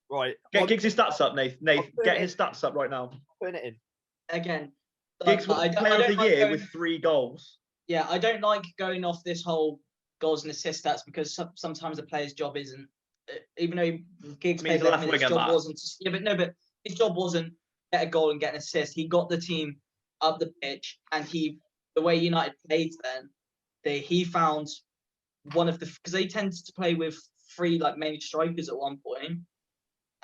Right. Get Giggs' stats up, Nath. I'll Nath, put get it his stats up right now. Putting it in. Again. Giggs was I don't- player I of don't the like year going- with 3 goals. Yeah, I don't like going off this whole goals and assist stats because sometimes the player's job isn't. Even though Giggs I mean, he's played a left left mid, his winger, job Matt. wasn't. But his job wasn't get a goal and get an assist. He got the team up the pitch, and the way United played then, he found one of the because they tended to play with 3 like main strikers at one point,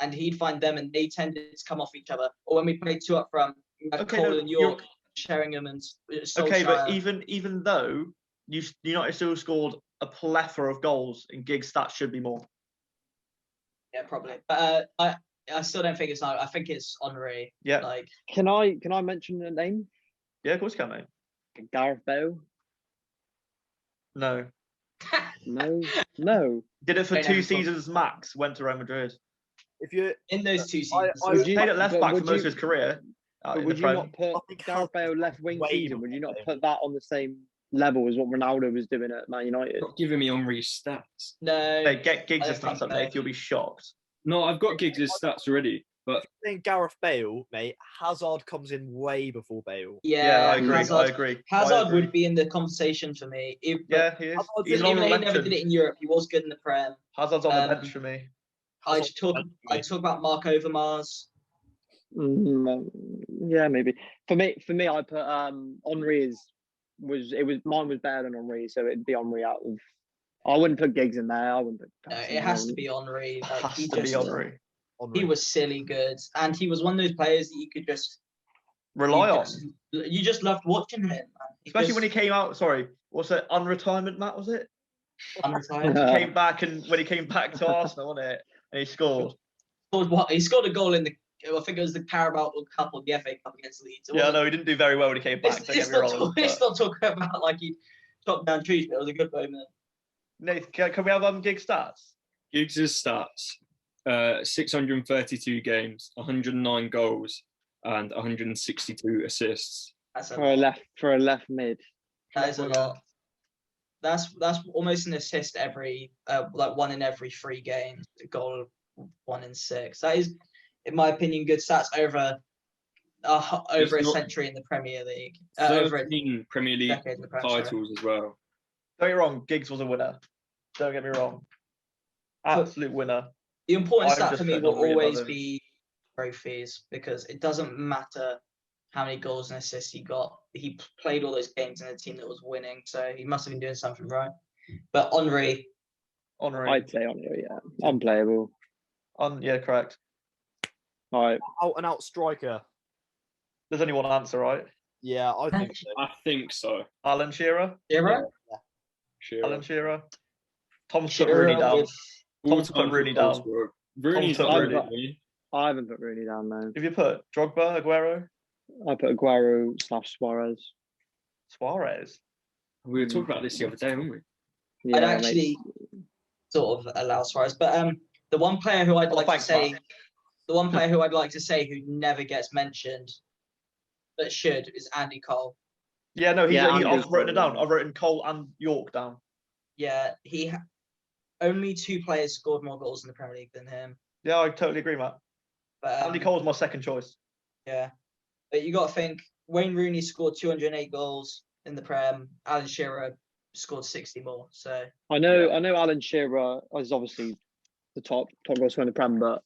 and he'd find them, and they tended to come off each other. Or when we played 2 up front, we had Okay, Cole no, and you're- York, Sheringham and Solskjaer. Okay, but even though United still scored a plethora of goals, and Giggs' stats should be more. Yeah, probably. But I still don't think it's not. I think it's Henri. Yeah, Like Can I mention a name? yeah, of course you can, mate. Gareth Bale? No, No. did it for Don't 2 have a seasons max. Went to Real Madrid. If you, in those 2 I- seasons. Would you- Played at left but back for would most you- of his career. But In would the you Prem. not put I think Gareth Bale Hazard left wing way season? Would you more not Bale. put that on the same level as what Ronaldo was doing at Man United? Not giving me Henri's stats. No. Hey, get Giggs' I don't stats think up, so. Nath. You'll be shocked. No, I've got Giggs' stats already, but saying Gareth Bale, mate, Hazard comes in way before Bale. Yeah, I agree. Hazard, I agree. Hazard I agree. would be in the conversation for me. Yeah, he is. Hazard's He's in- an Even though honourable he never did mention. it in Europe, he was good in the Prem. Hazard's on the Um, bench for me. I Hazard- talk about Mark Overmars. Yeah, maybe. For me, I put Henri mine was better than Henri, so it'd be Henri out of. I wouldn't put Giggs in there. I wouldn't put. No, Patterson it has in. to be Henri. Like, Has he to be just- Henri. Henri. He was silly good, and he was one of those players that you could just Rely you on. just- You just loved watching him, man. Especially when he came out, sorry, what's it, unretirement, Matt, was it? unretired. Came back and when he came back to Arsenal, wasn't it? And he scored. He scored a goal in the. I think it was the Carabao Cup or the FA Cup against Leeds. It Yeah, wasn't- no, he didn't do very well when he came back. It's, Don't it's, get me not, wrong. it's but- not talking about like he chopped down trees, but it was a good moment. Nath, can we have Giggs' stats? Giggs' stats: 632 games, 109 goals, and 162 assists. That's a for a lot. left mid. That is a lot. That's almost an assist every like 1 in every 3 games. A goal 1 in 6. That is, in my opinion, good stats over over a It's not- century in the Premier League. Over a 13 Premier League decade in the Premier League. titles as well. Don't get me wrong, Giggs was a winner. Don't get me wrong. Absolute winner. The important I'm stat just for me putting will Henri above always him. be trophies because it doesn't matter how many goals and assists he got. He played all those games in a team that was winning, so he must have been doing something right. But Henri, Henri. I'd say Henri, yeah, unplayable. Yeah, correct. All right, Out and out striker. There's only one answer, right? Yeah, I think so. I think so. Alan Shearer. Shearer, Sure. Alan Shearer. Tom's put Shearer Rooney down. with Tom's put Rooney down. Rooney's Tom's not put really. Rooney. I haven't put Rooney down though. If you put Drogba, Aguero, I put Aguero / Suarez. Suarez. We were talking about this the other day, weren't we? Yeah, I'd mate. actually sort of allow Suarez, but the one player who I'd Oh, like thanks, to say, Matt. the one player who I'd like to say who never gets mentioned, but should, is Andy Cole. Yeah, no, Yeah, I've Andy written it Cole, down. yeah. I've written Cole and York down. Yeah, only 2 players scored more goals in the Premier League than him. Yeah, I totally agree, Matt. But Andy Cole's my second choice. yeah, but you got to think Wayne Rooney scored 208 goals in the Prem. Alan Shearer scored 60 more. So I know Alan Shearer is obviously the top goal scorer in the Prem, but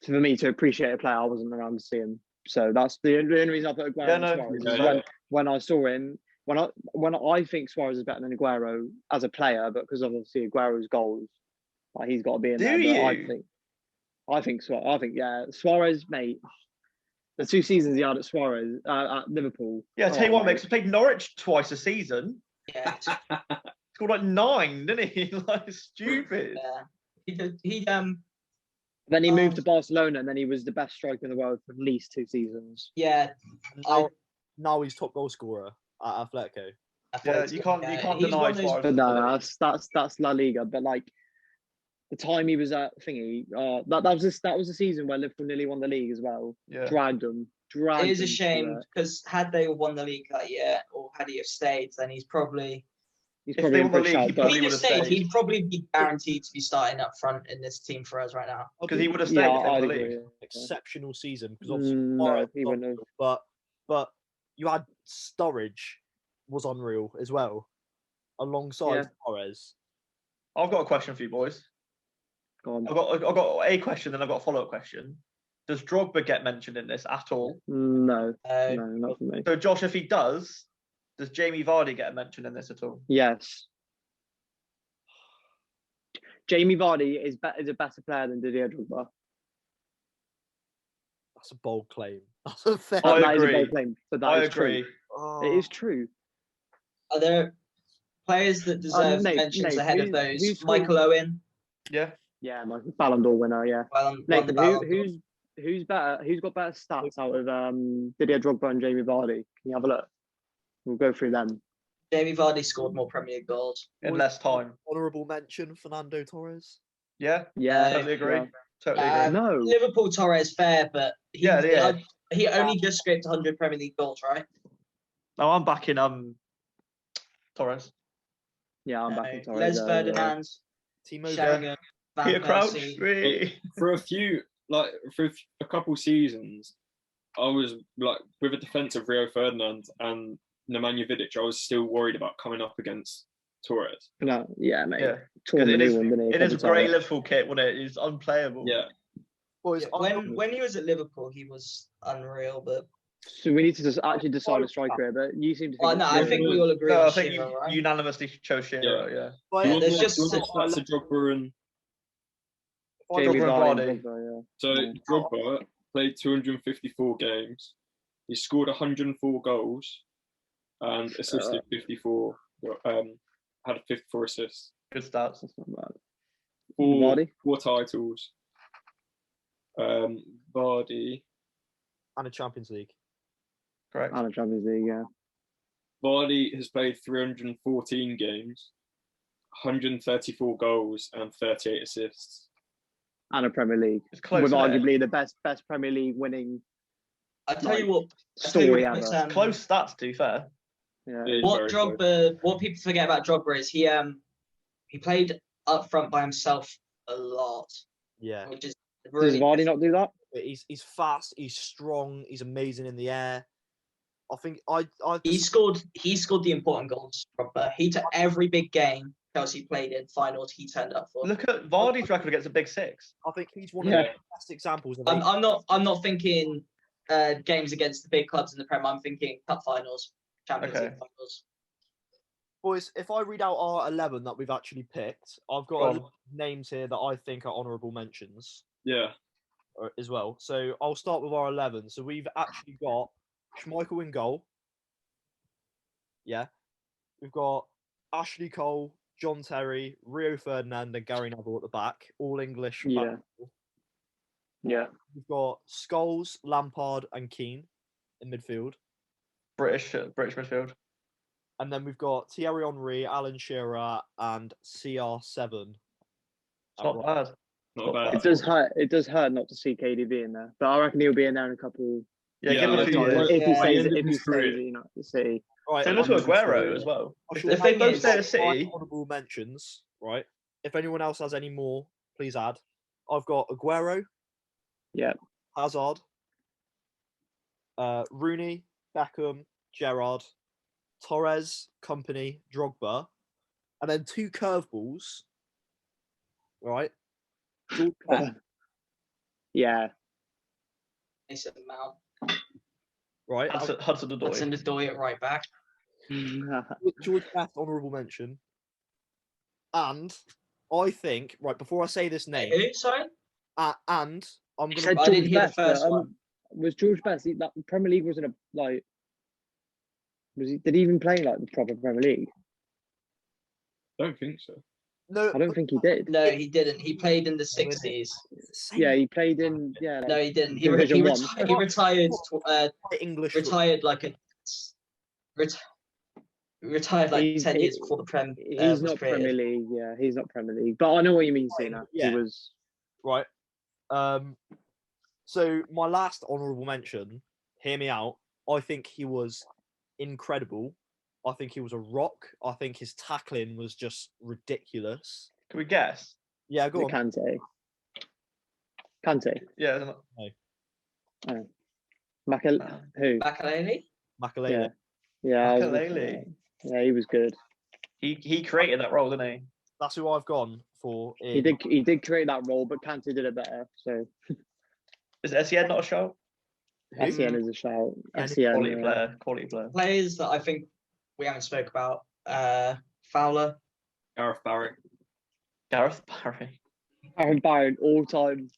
for me to appreciate a player, I wasn't around to see him. So that's the only reason I put Aguero Yeah, on no, Suarez. yeah, Is yeah. when I saw him, when I think Suarez is better than Aguero as a player, but because obviously Aguero's goals, like he's got to be in Do there. you? But I think Suarez, mate. The 2 seasons he had at Suarez at Liverpool. Yeah, tell you what, mate. mate, he played Norwich twice a season. yeah, Scored like 9, didn't he? Like, stupid. he Then he moved Oh. to Barcelona, and then he was the best striker in the world for at least 2 seasons. yeah. Now he's top goal scorer at Atletico. Yeah, you can't he's deny one of those- Suarez. But no, that's La Liga. But like the time he was at thingy, that was the season where Liverpool nearly won the league as well. Yeah. Dragged them. It is a them to shame because had they won the league that year, or had he have stayed, then he's probably. He's If probably they in won for the a league, shout. he But If probably he'd have would've stayed, stayed. he'd probably be guaranteed to be starting up front in this team for us right now. Because he would have stayed yeah, if they won I'd the league. agree. Exceptional season because obviously No, Suarez he was wouldn't have. unreal, but you had Sturridge was unreal as well, alongside Yeah. Suarez. I've got a question for you boys. Go on. I've got a question, then I've got a follow-up question. Does Drogba get mentioned in this at all? No, Uh, no, not for me. So, Josh, if he does Jamie Vardy get mentioned in this at all? Yes. Jamie Vardy is a better player than Didier Drogba. That's a bold claim. That's a fair. I That is a agree. bold claim, but that I is agree. true. Oh, It is true. Are there players that deserve Nate, mentions Nate, ahead of who's those? called- Michael Owen. Yeah. Yeah, like Ballon d'Or winner. Yeah. Well, won Nathan, the Ballon d'Or. who's better? Who's got better stats out of Didier Drogba and Jamie Vardy? Can you have a look? We'll go through them. Jamie Vardy scored more Premier League goals. In Was- less time. honourable mention, Fernando Torres. Yeah. Yeah, Totally agree. yeah. Totally agree. No, Liverpool Torres fair, but Yeah. he only just scraped 100 Premier League goals, right? No, I'm back in Torres. yeah, I'm back in Torres. Les Ferdinand, Timo Sheringham, Van Peter Crouch. Persie. Really? For a couple seasons, I was like with a defence of Rio Ferdinand and Nemanja Vidic, I was still worried about coming up against Torres. No, yeah, mate. Yeah. Tore the In new his, one, didn't he? in his Couple grey times. Liverpool kit, wasn't it? It's unplayable. Yeah, Boys, When he was at Liverpool, he was unreal. But So we need to just actually decide a striker here, but you seem to think. no, I think we all agree No, I on think Shearer, you right? unanimously chose Shearer, yeah. Yeah, there's just that's a Drogba and Jamie Drogba and Vardy. Vardy. Drogba, so Yeah. Drogba played 254 games. He scored 104 goals and assisted 54. Had 54 assists. Good stats. That's not bad. Four, Vardy? 4 titles. Vardy. and a Champions League. Correct. And a Champions League, yeah. Vardy has played 314 games, 134 goals and 38 assists. And a Premier League. It's close. With isn't it? arguably the best Premier League winning I tell you what, story what, ever. Close stats, to be fair. Yeah. It is what very close. Drogba, what people forget about Drogba is he played up front by himself a lot, Yeah, which is Does really Vardy not do that? but he's fast. He's strong. He's amazing in the air. I think I He scored the important goals. Drogba. He took every big game Chelsea played in finals. He turned up for. Look at Vardy's record against the big six. I think he's one Yeah. of the best examples of. I'm not thinking games against the big clubs in the Prem. I'm thinking cup finals, Champions Okay. League finals. Boys, if I read out our 11 that we've actually picked, I've got Go a on. lot of names here that I think are honourable mentions Yeah. as well. So I'll start with our 11. So we've actually got Schmeichel in goal. Yeah. We've got Ashley Cole, John Terry, Rio Ferdinand, and Gary Neville at the back. All English. Yeah. back four. Yeah. We've got Scholes, Lampard, and Keane in midfield. British midfield. And then we've got Thierry Henry, Alan Shearer, and CR7. It's not bad. Not bad. It does hurt. It does hurt not to see KDB in there, but I reckon he'll be in there in a couple. Yeah, Yeah, give him a I few think years. If he Yeah. stays, End of if he his career. stays, at City. Right, Similar to I'm- Aguero as well. I If, shall if they have both his stay at my City, honourable mentions, right? If anyone else has any more, please add. I've got Aguero, Yeah. Hazard, Rooney, Beckham, Gerrard, Torres, Company, Drogba, and then 2 curveballs, right? George Best, Yeah. Mason Mount. right? Hudson Odoi. Hudson Odoi at right back. George Best, honourable mention. And I think, right, before I say this name, Who? Sorry. and I'm You going said to. I didn't George hear the Best. first but, one. Was George Best? That Premier League wasn't a like. Was he? Did he even play like the proper Premier League? Don't think so. No, I don't think he did. No, he didn't. He played in the Oh, really? 60s. Yeah, he played in. Yeah. No, Like, he didn't. He, Division One. he retired. English. Retired like a. Retired like He's- 10 he- years before the Prem he's was not Premier created. League. Yeah, he's not Premier League. But I know what you mean, Cena. Yeah. He was. Right. So my last honourable mention, hear me out. I think he was incredible. I think he was a rock. I think his tackling was just ridiculous. Can we guess? Yeah, go on. Kante. Kante. Yeah. isn't it? Who? Makaleli? Makalele. Yeah. I was Makelele. looking at- Yeah, he was good. He created that role, didn't he? That's who I've gone for. He did create that role, but Kante did it better. So Is Essien not a show? Essien is a shout. Yeah, Essien, Quality yeah. player. Quality player. Players that I think we haven't spoke about. Fowler. Gareth Barry. Gareth Barry. Aaron Byron, all time.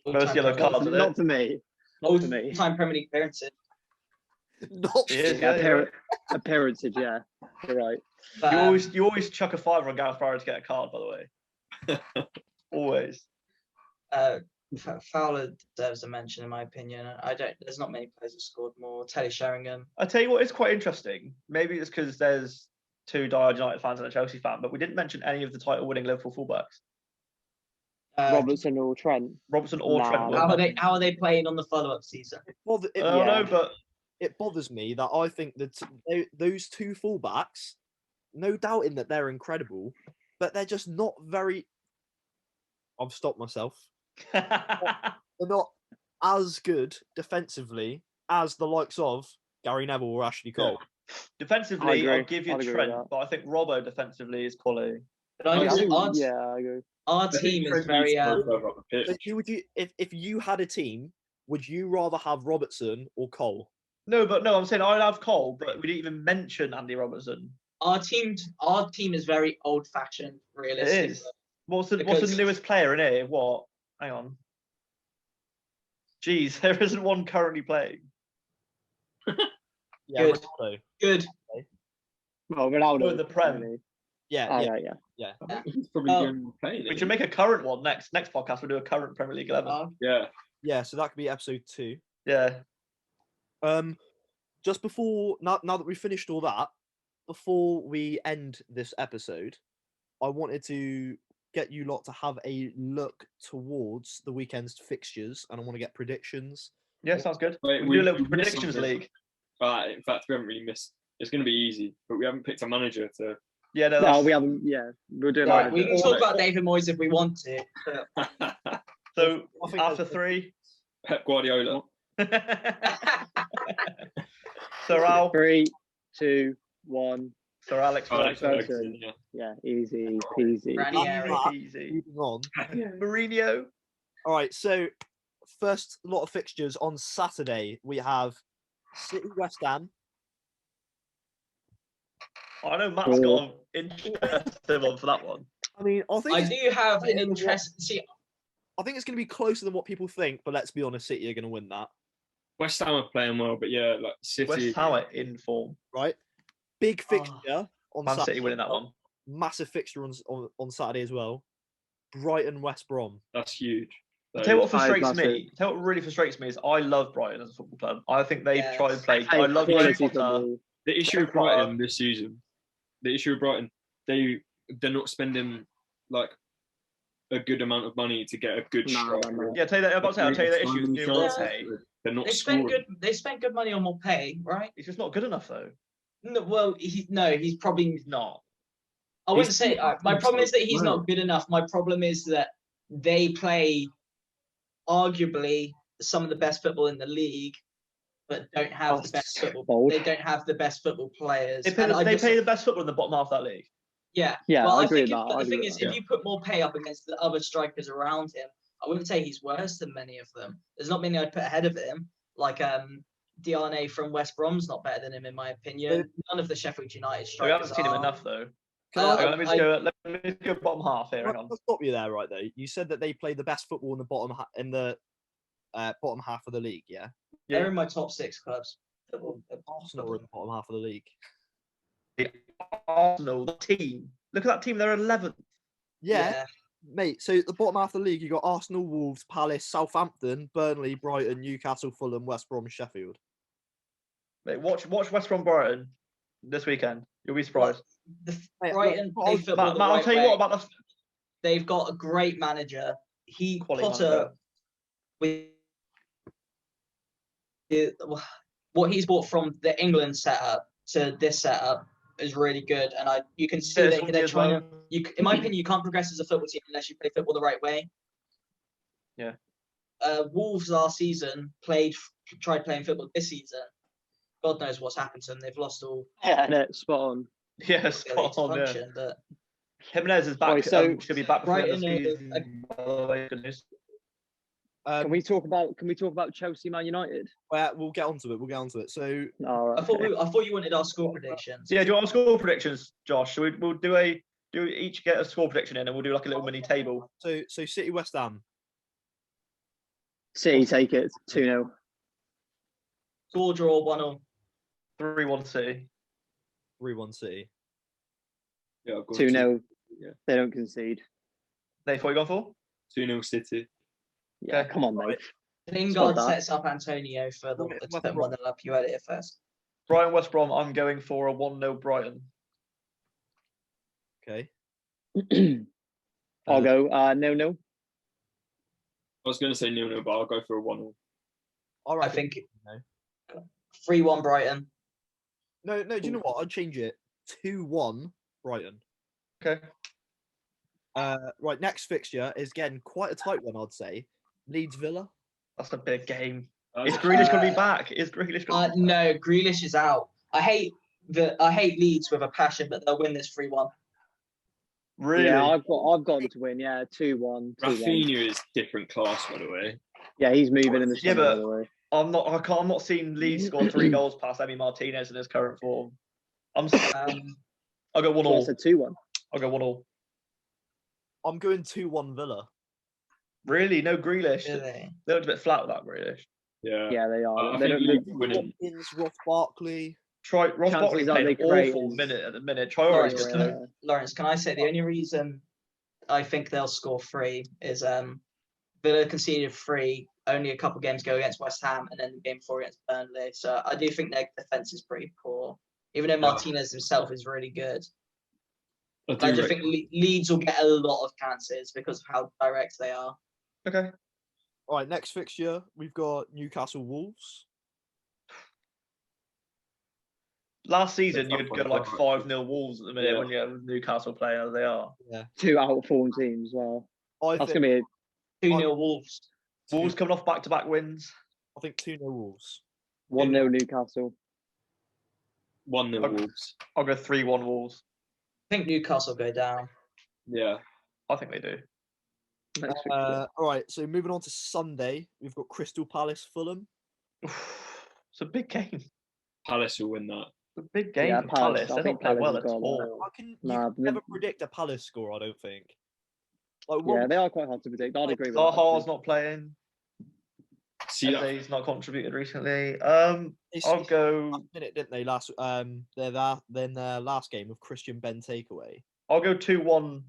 Most yellow Premier cards, League- isn't it? Not for me. Not for me. All-time Premier League appearances. Not He is, for- yeah, Appear- appearances, yeah. You're right. But, You always chuck a fiver on Gareth Barry to get a card, by the way. Always. Fowler deserves a mention in my opinion. There's not many players who scored more. Teddy Sheringham. I tell you what is quite interesting. Maybe it's because there's 2 diehard United fans and a Chelsea fan, but we didn't mention any of the title-winning Liverpool fullbacks. Robertson or Trent. Robertson or Nah. Trent. How are they playing on the follow-up season? it, I don't Yeah. know, but it bothers me that I think that those 2 fullbacks, no doubting that they're incredible, but they're just not very. I've stopped myself. They're not as good defensively as the likes of Gary Neville or Ashley Cole. defensively, agree. I'll give you I'd agree with Trent, that. but I think Robbo defensively is quality. But I Yeah, think I agree. our I think team is Trent very. needs to go further up the So pitch. who would you, if you had a team, would you rather have Robertson or Cole? No, I'm saying I'd have Cole, but we didn't even mention Andy Robertson. Our team is very old-fashioned, realistic. is. What's the Because- newest player in here? What? Hang on. Jeez, there isn't one currently playing. Yeah, Good. Ronaldo. Good. Well, Ronaldo. Oh, the Prem. really. Yeah, Oh, yeah, right, yeah. I think he's probably Oh. going to play. We should make a current one next podcast. We'll do a current Premier League 11. Yeah. yeah. So that could be episode 2. Yeah. Just before now that we've finished all that, before we end this episode, I wanted to get you lot to have a look towards the weekend's fixtures, and I want to get predictions. Yeah, sounds good. Wait, We can do a little we've missed predictions something. league. In fact, we haven't really missed. It's going to be easy, but we haven't picked a manager to. Yeah, no, No, that's, we haven't. Yeah, we're doing Right, that. We can talk about David Moyes if we want to. but- so I think after that's- 3. Pep Guardiola. Sir Al, 3, 2, 1. Sir Alex Alex Ferguson. Ferguson, yeah. Yeah, easy peasy. Ranieri. Easy. Moving on. Mourinho. All right, so first lot of fixtures on Saturday. We have City West Ham. I know Matt's got an interesting one for that one. I mean, I think I it's, do have an interest. See, I think it's going to be closer than what people think, but let's be honest, City are going to win that, West Ham are playing well, but yeah, like City. West Ham are in form. right? Big fixture on Man Saturday. City winning that one. Massive fixture on Saturday as well. Brighton West Brom. That's huge. I'll tell you what I frustrates must me. say- Tell you what really frustrates me is I love Brighton as a football club. I think they Yes. try and play. Hey, I love quality Graham Potter. football. The issue with Brighton this season, they're not spending like a good amount of money to get a good No, striker. no, no. Yeah, I'll tell you that issue is new chances. pay. They're not They spent scoring. They spent good money on more pay, right? He's just not good enough though. No, well, he's probably. He's not. I wouldn't He's say. not My problem is that he's well. not good enough. My problem is that they play, arguably, some of the best football in the league, but don't have the best football. Bold. They don't have the best football players. They play the best football in the bottom half of that league. Yeah. Yeah, Well, I I agree think with that. but I the thing agree is, with if you put more pay up against the other strikers around him, I wouldn't say he's worse than many of them. There's not many I'd put ahead of him. Like Diane from West Brom's not better than him in my opinion. None of the Sheffield United We haven't strikers seen him are. enough though. Can I- Let me just go bottom half here. Hang on. I'll stop you there, right? Though you said that they play the best football in the bottom bottom half of the league. Yeah, They're in my top 6 clubs. Arsenal are in the bottom half of the league. Arsenal, the team. Look at that team. They're 11th. Yeah, mate. So the bottom half of the league, you got Arsenal, Wolves, Palace, Southampton, Burnley, Brighton, Newcastle, Fulham, West Brom, Sheffield. Mate, watch West Brom Brighton this weekend. You'll be surprised. Mate, Brighton, look, they I'll- football Matt, the I'll right tell you way. what about the They've got a great manager. quality Potter, manager. with what he's brought from the England setup to this setup is really good, and you can see Yeah, that Swansea they're as trying well. to. In my opinion, you can't progress as a football team unless you play football the right way. Yeah. Wolves last season tried playing football this season. God knows what's happened to them. They've lost all Yeah, no, spot on. Yeah, ability spot to on. Yeah. function. But Jimenez is back. Right, so should be back before the end of the Brighton, season. By the way, good news. Can we talk about Chelsea Man United? We'll get onto it. We'll get onto it. So All right, I thought okay. I thought you wanted our score predictions. Yeah, do you want score predictions, Josh? We'll do each get a score prediction in, and we'll do like a little mini table. so City, West Ham. City take it 2-0. Score draw 1-0. 3-1 City. 3-1 City. Yeah, I've got 2-0. Yeah. They don't concede. Nate, what you gone for? 2-0 City. Yeah, Okay. come on, mate. Lingard that. sets up Antonio for the West to put Brom. 1-0 up. You had it first. Brighton West Brom. I'm going for a 1-0 Brighton. Okay. I'll go 0-0. I was going to say 0-0, but I'll go for a 1-0. All I right. think No. 3-1 Brighton. No. Do you know what? I'd change it. 2-1 Brighton. Okay. Right. Next fixture is again quite a tight one, I'd say. Leeds Villa. That's a big game. Uh, Is Grealish going to be back? Is Grealish going to be back? No, Grealish is out. I hate Leeds with a passion, but they'll win this 3-1. Really? Yeah, I've got them to win. Yeah, 2-1. 2-1. Rafinha is different class, by the way. Yeah, he's moving in the Yeah, summer, by but- the way. I'm not seeing Leeds score 3 goals past Emi Martinez in his current form. I'll go 1 So I all. said 2-1. I'll go 1 all. I'm going 2-1 Villa. Really? No Grealish. Really? They looked a bit flat with that Grealish. Yeah. Yeah, they are. I They think don't Leeds look. winning. Watkins, Ross Barkley. Ross Chances Barkley are played they an create awful is- minute at the minute. Yeah, Traore's yeah, good yeah. though. Lawrence, can I say the only reason I think they'll score 3 is Villa conceded 3 only a couple games ago against West Ham and then the game before against Burnley. So I do think their defense is pretty poor, even though Martinez himself is really good. I I do just reckon. think Leeds will get a lot of chances because of how direct they are. Okay. All right. Next fixture, we've got Newcastle Wolves. Last season, That's you'd not go quite like right. 5-0 Wolves at the minute Yeah. when you have Newcastle playing as they are. 2 out of form teams as well. I That's think, going to be 2-0 Wolves. Wolves coming off back-to-back wins. I think 2-0 Wolves. 1-0 Newcastle. 1-0 Okay. Wolves. I'll go 3-1 Wolves. I think Newcastle go down. Yeah. I think they do. Next fixture. All right. So moving on to Sunday, we've got Crystal Palace, Fulham. It's a big game. Palace will win that. It's a big game Yeah, for Palace. Palace. I They're think not playing Palace well has at got all. How can you Nah, can never predict a Palace score? I don't think. Like, Yeah, they are quite hard to predict. I'd agree with that. Zaha's not playing. See that? Eze's not contributed recently. They I'll scored go. last minute, didn't they? Their last game of Christian Ben takeaway. I'll go 2-1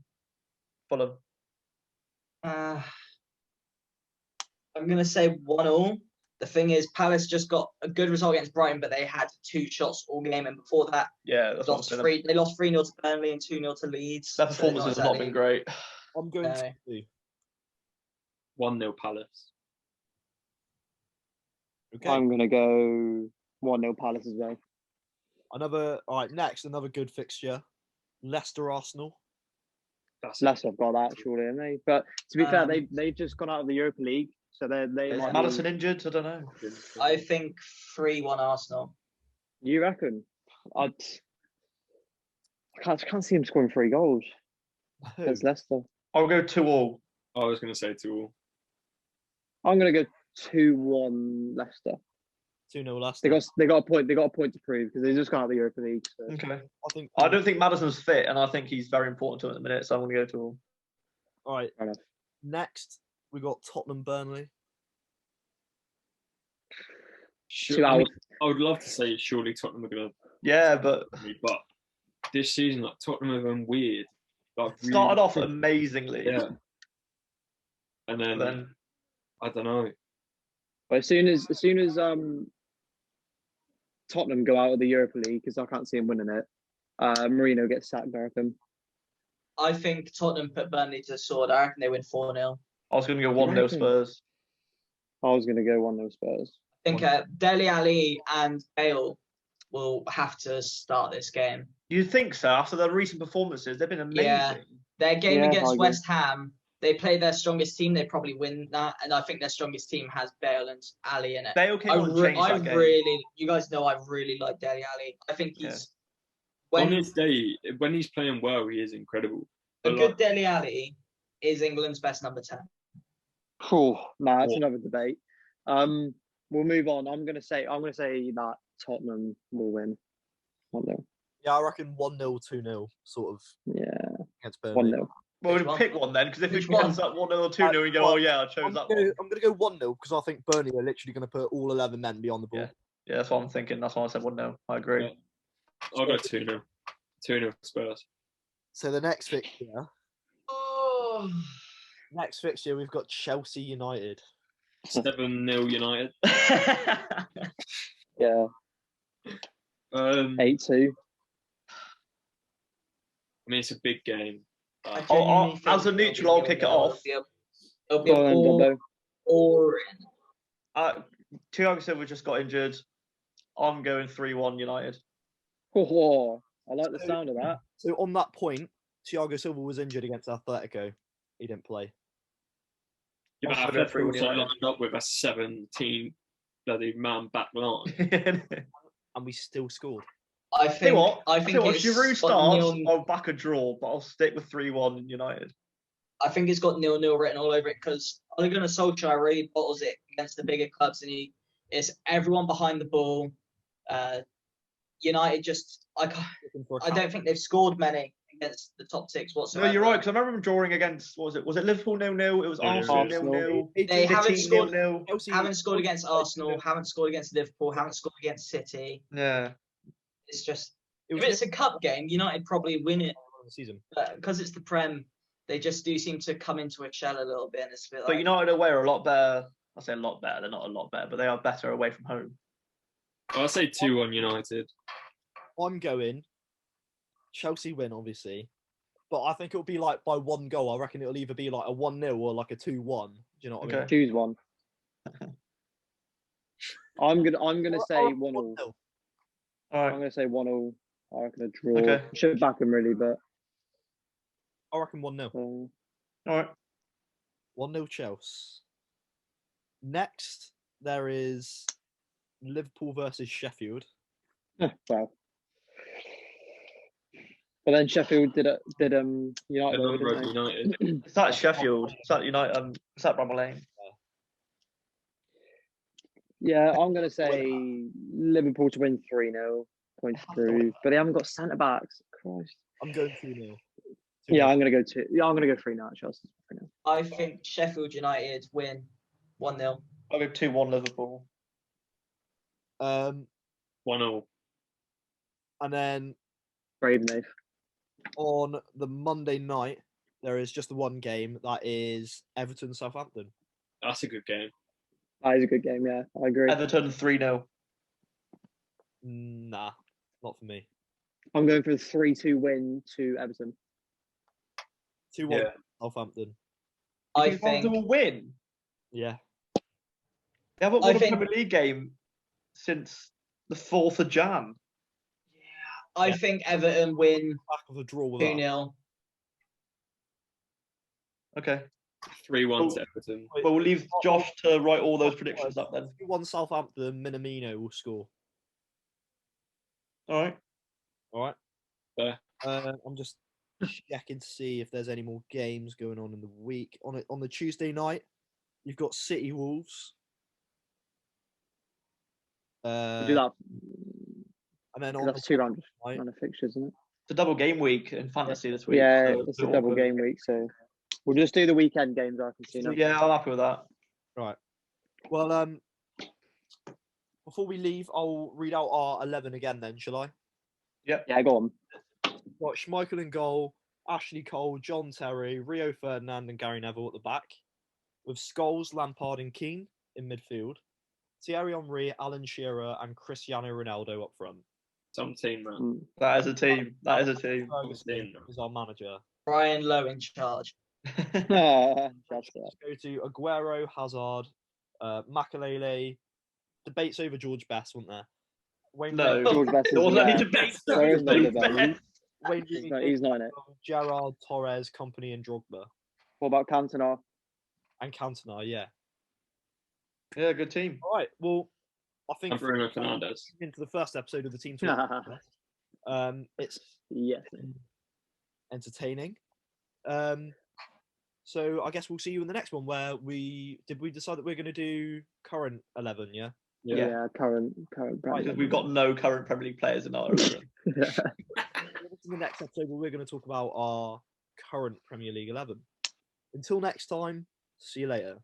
Fulham. I'm going to say 1-0. The thing is, Palace just got a good result against Brighton, but they had 2 shots all game, and before that, Yeah, that's what I'm lost saying. 3. They lost 3-0 to Burnley and 2-0 to Leeds. Their so performances have not been exactly- great. I'm going No. 2. 1-0 Palace. Okay. I'm gonna go 1-0 Palace as well. All right. Next, another good fixture. Leicester Arsenal. That's Leicester have got that surely, haven't they? But to be fair, Um, they've just gone out of the Europa League, so they Is might Madison be. injured? I don't know. I think 3-1 Arsenal. You reckon? I can't see him scoring 3 goals Who? against Leicester. I'll go 2-2. I was going to say 2-2. I'm gonna go 2-1 Leicester. 2-0 Leicester. They got a point. They got a point to prove because they just gone out of the Europa League. So. Okay. I think. I don't think Madison's fit, and I think he's very important to him at the minute, so I'm going to go 2-2. All right. Fair enough. Next, we got Tottenham Burnley. 2 hours. I would love to say surely Tottenham are going Yeah, but to, but this season, like Tottenham have been weird. Like, started really off good. amazingly. Yeah. And But then I don't know. But as soon as Tottenham go out of the Europa League, because I can't see him winning it, Mourinho gets sacked, I reckon. I think Tottenham put Burnley to the sword. I reckon they win 4-0. I was going to go You 1-0 reckon? Spurs. I was going to go 1-0 Spurs. I think Dele Alli and Bale will have to start this game. You'd think so. After their recent performances, they've been amazing. Yeah. Their game Yeah, I against agree. West Ham, they played their strongest team. They probably win that, and I think their strongest team has Bale and Ali in it. Bale came on and changed that game. Really, you guys know I really like Dele Alli. I think he's On when his day, when he's playing well, he is incredible. a But good like, Dele Alli is England's best number 10. Oh, nah, that's What? another debate. We'll move on. I'm gonna say that Tottenham will win. 1-0. Yeah, I reckon 1-0, 2-0, sort of Yeah, against Burnley. 1-0. Well, Which we'll one? pick one then, because if Which it gets one? up 1-0 or 2-0, you go, oh yeah, I chose I'm that gonna, one. I'm gonna go 1-0 because I think Burnley are literally going to put all 11 men beyond the ball. Yeah. Yeah, that's what I'm thinking. That's why I said 1-0. I agree. Yeah. I'll go 2-0. 2-0 Spurs. So the next fixture, Oh, we've got Chelsea United. 7-0 United. Yeah, 8-2. I mean, it's a big game. I But genuinely think as a it'll be neutral, I'll kick it 0-0. off. It'll be Go on, Dobbo. boring. Thiago Silva just got injured. I'm going 3-1 United. Oh, I like the sound of that. So on that point, Thiago Silva was injured against Atletico. He didn't play. yeah, but I'll go Atletico 3-1 also United. lined up with a 17 bloody man back line. And we still scored. I Tell you think. what, I if think Giroud it's got starts, nil- I'll back a draw, but I'll stick with 3-1 United. I think it's got 0-0 written all over it because Ole Gunnar Solskjaer really bottles it against the bigger clubs, and it's everyone behind the ball. United just I don't think they've scored many against the top 6 No, whatsoever. you're right, because I remember them drawing against, what was it? Was it Liverpool 0-0? It was Yeah, Arsenal Arsenal. 0-0. They haven't scored. 0-0. Chelsea Haven't scored against Arsenal. Haven't scored against Liverpool. Haven't scored against City. Yeah. It's just It if was it's a cup game, United probably win it. the season. But because it's the Prem, they just do seem to come into a shell a little bit, and it's a bit But like, United away are a lot better. I say a lot better. They're not a lot better, but they are better away from home. I'll say 2-1 United. I'm going Chelsea win, obviously, but I think it'll be like by 1 goal. I reckon it'll either be like a 1-0 or like a 2-1. Do you know what I mean? Okay. Choose one. I'm gonna say 1-0. 1-0. All I'm right. gonna say 1-0. I reckon a draw. Okay. Should back him really, but I reckon 1-0. All right. 1-0 Chelsea. Next, there is Liverpool versus Sheffield. well. But then Sheffield did United, over, Edinburgh didn't they? United. Is that Sheffield? Is that United? Is that Bramall Lane? Yeah, I'm gonna say Liverpool to win 3-0. Points to prove, but they haven't got centre backs. Christ. I'm going 2-0. Yeah, I'm gonna go 3-0 Chelsea. 3-0. I think Sheffield United win 1-0. I'll go 2-1 Liverpool. 1-0. 1-0. And then Brave Nave. on the Monday night, there is just the one game that is Everton Southampton. That's a good game. That is a good game. Yeah, I agree. Everton 3-0. Nah, not for me. I'm going for a 3-2 win to Everton. 2-1 Yeah. Southampton. I Southampton think will win. Yeah. They haven't I won a think- Premier League game since the 4th of Jan. I Yeah. think Everton win Back of the draw with 2-0. Okay. 3-1 Oh. to Everton. Well, we'll leave Josh to write all those predictions up then. 2-1 Southampton, Minamino will score. All right. All right. Fair. I'm just checking to see if there's any more games going on in the week. On the Tuesday night, you've got City Wolves. We do that. And then on That's the 2 round night, of fixtures, isn't it? It's a double game week in fantasy this week. Yeah, so it's bit a double awkward. game week, so we'll just do the weekend games. I can see now. Yeah, I'm happy with that. right. Well, before we leave, I'll read out our 11 again. Then, shall I? Yeah, go on. Got Schmeichel in goal, Ashley Cole, John Terry, Rio Ferdinand, and Gary Neville at the back, with Scholes, Lampard, and Keane in midfield. Thierry Henry, Alan Shearer, and Cristiano Ronaldo up front. Some team, man. Mm. That is a team. That is a team. Ferguson is our manager. Brian Lowe in charge. That's it. Let's go to Aguero, Hazard, Makalele. Debates over George Best, wasn't there? Wayne No. Rooney, George Best is There wasn't any yeah. debate. There is no Debate debate. there. Wayne He's Rooney, not, he's not in it. Gerrard, Torres, Company, and Drogba. What about Cantona? And Cantona, yeah. Yeah, good team. All right, well, I think And Bruno Fernandes. into the first episode of the Team Talk, it's Yes. entertaining. So I guess we'll see you in the next one where we decide that we're going to do current 11, yeah? Yeah. Current Because we've got no current Premier League players in our 11. In the next episode where we're going to talk about our current Premier League 11. Until next time, see you later.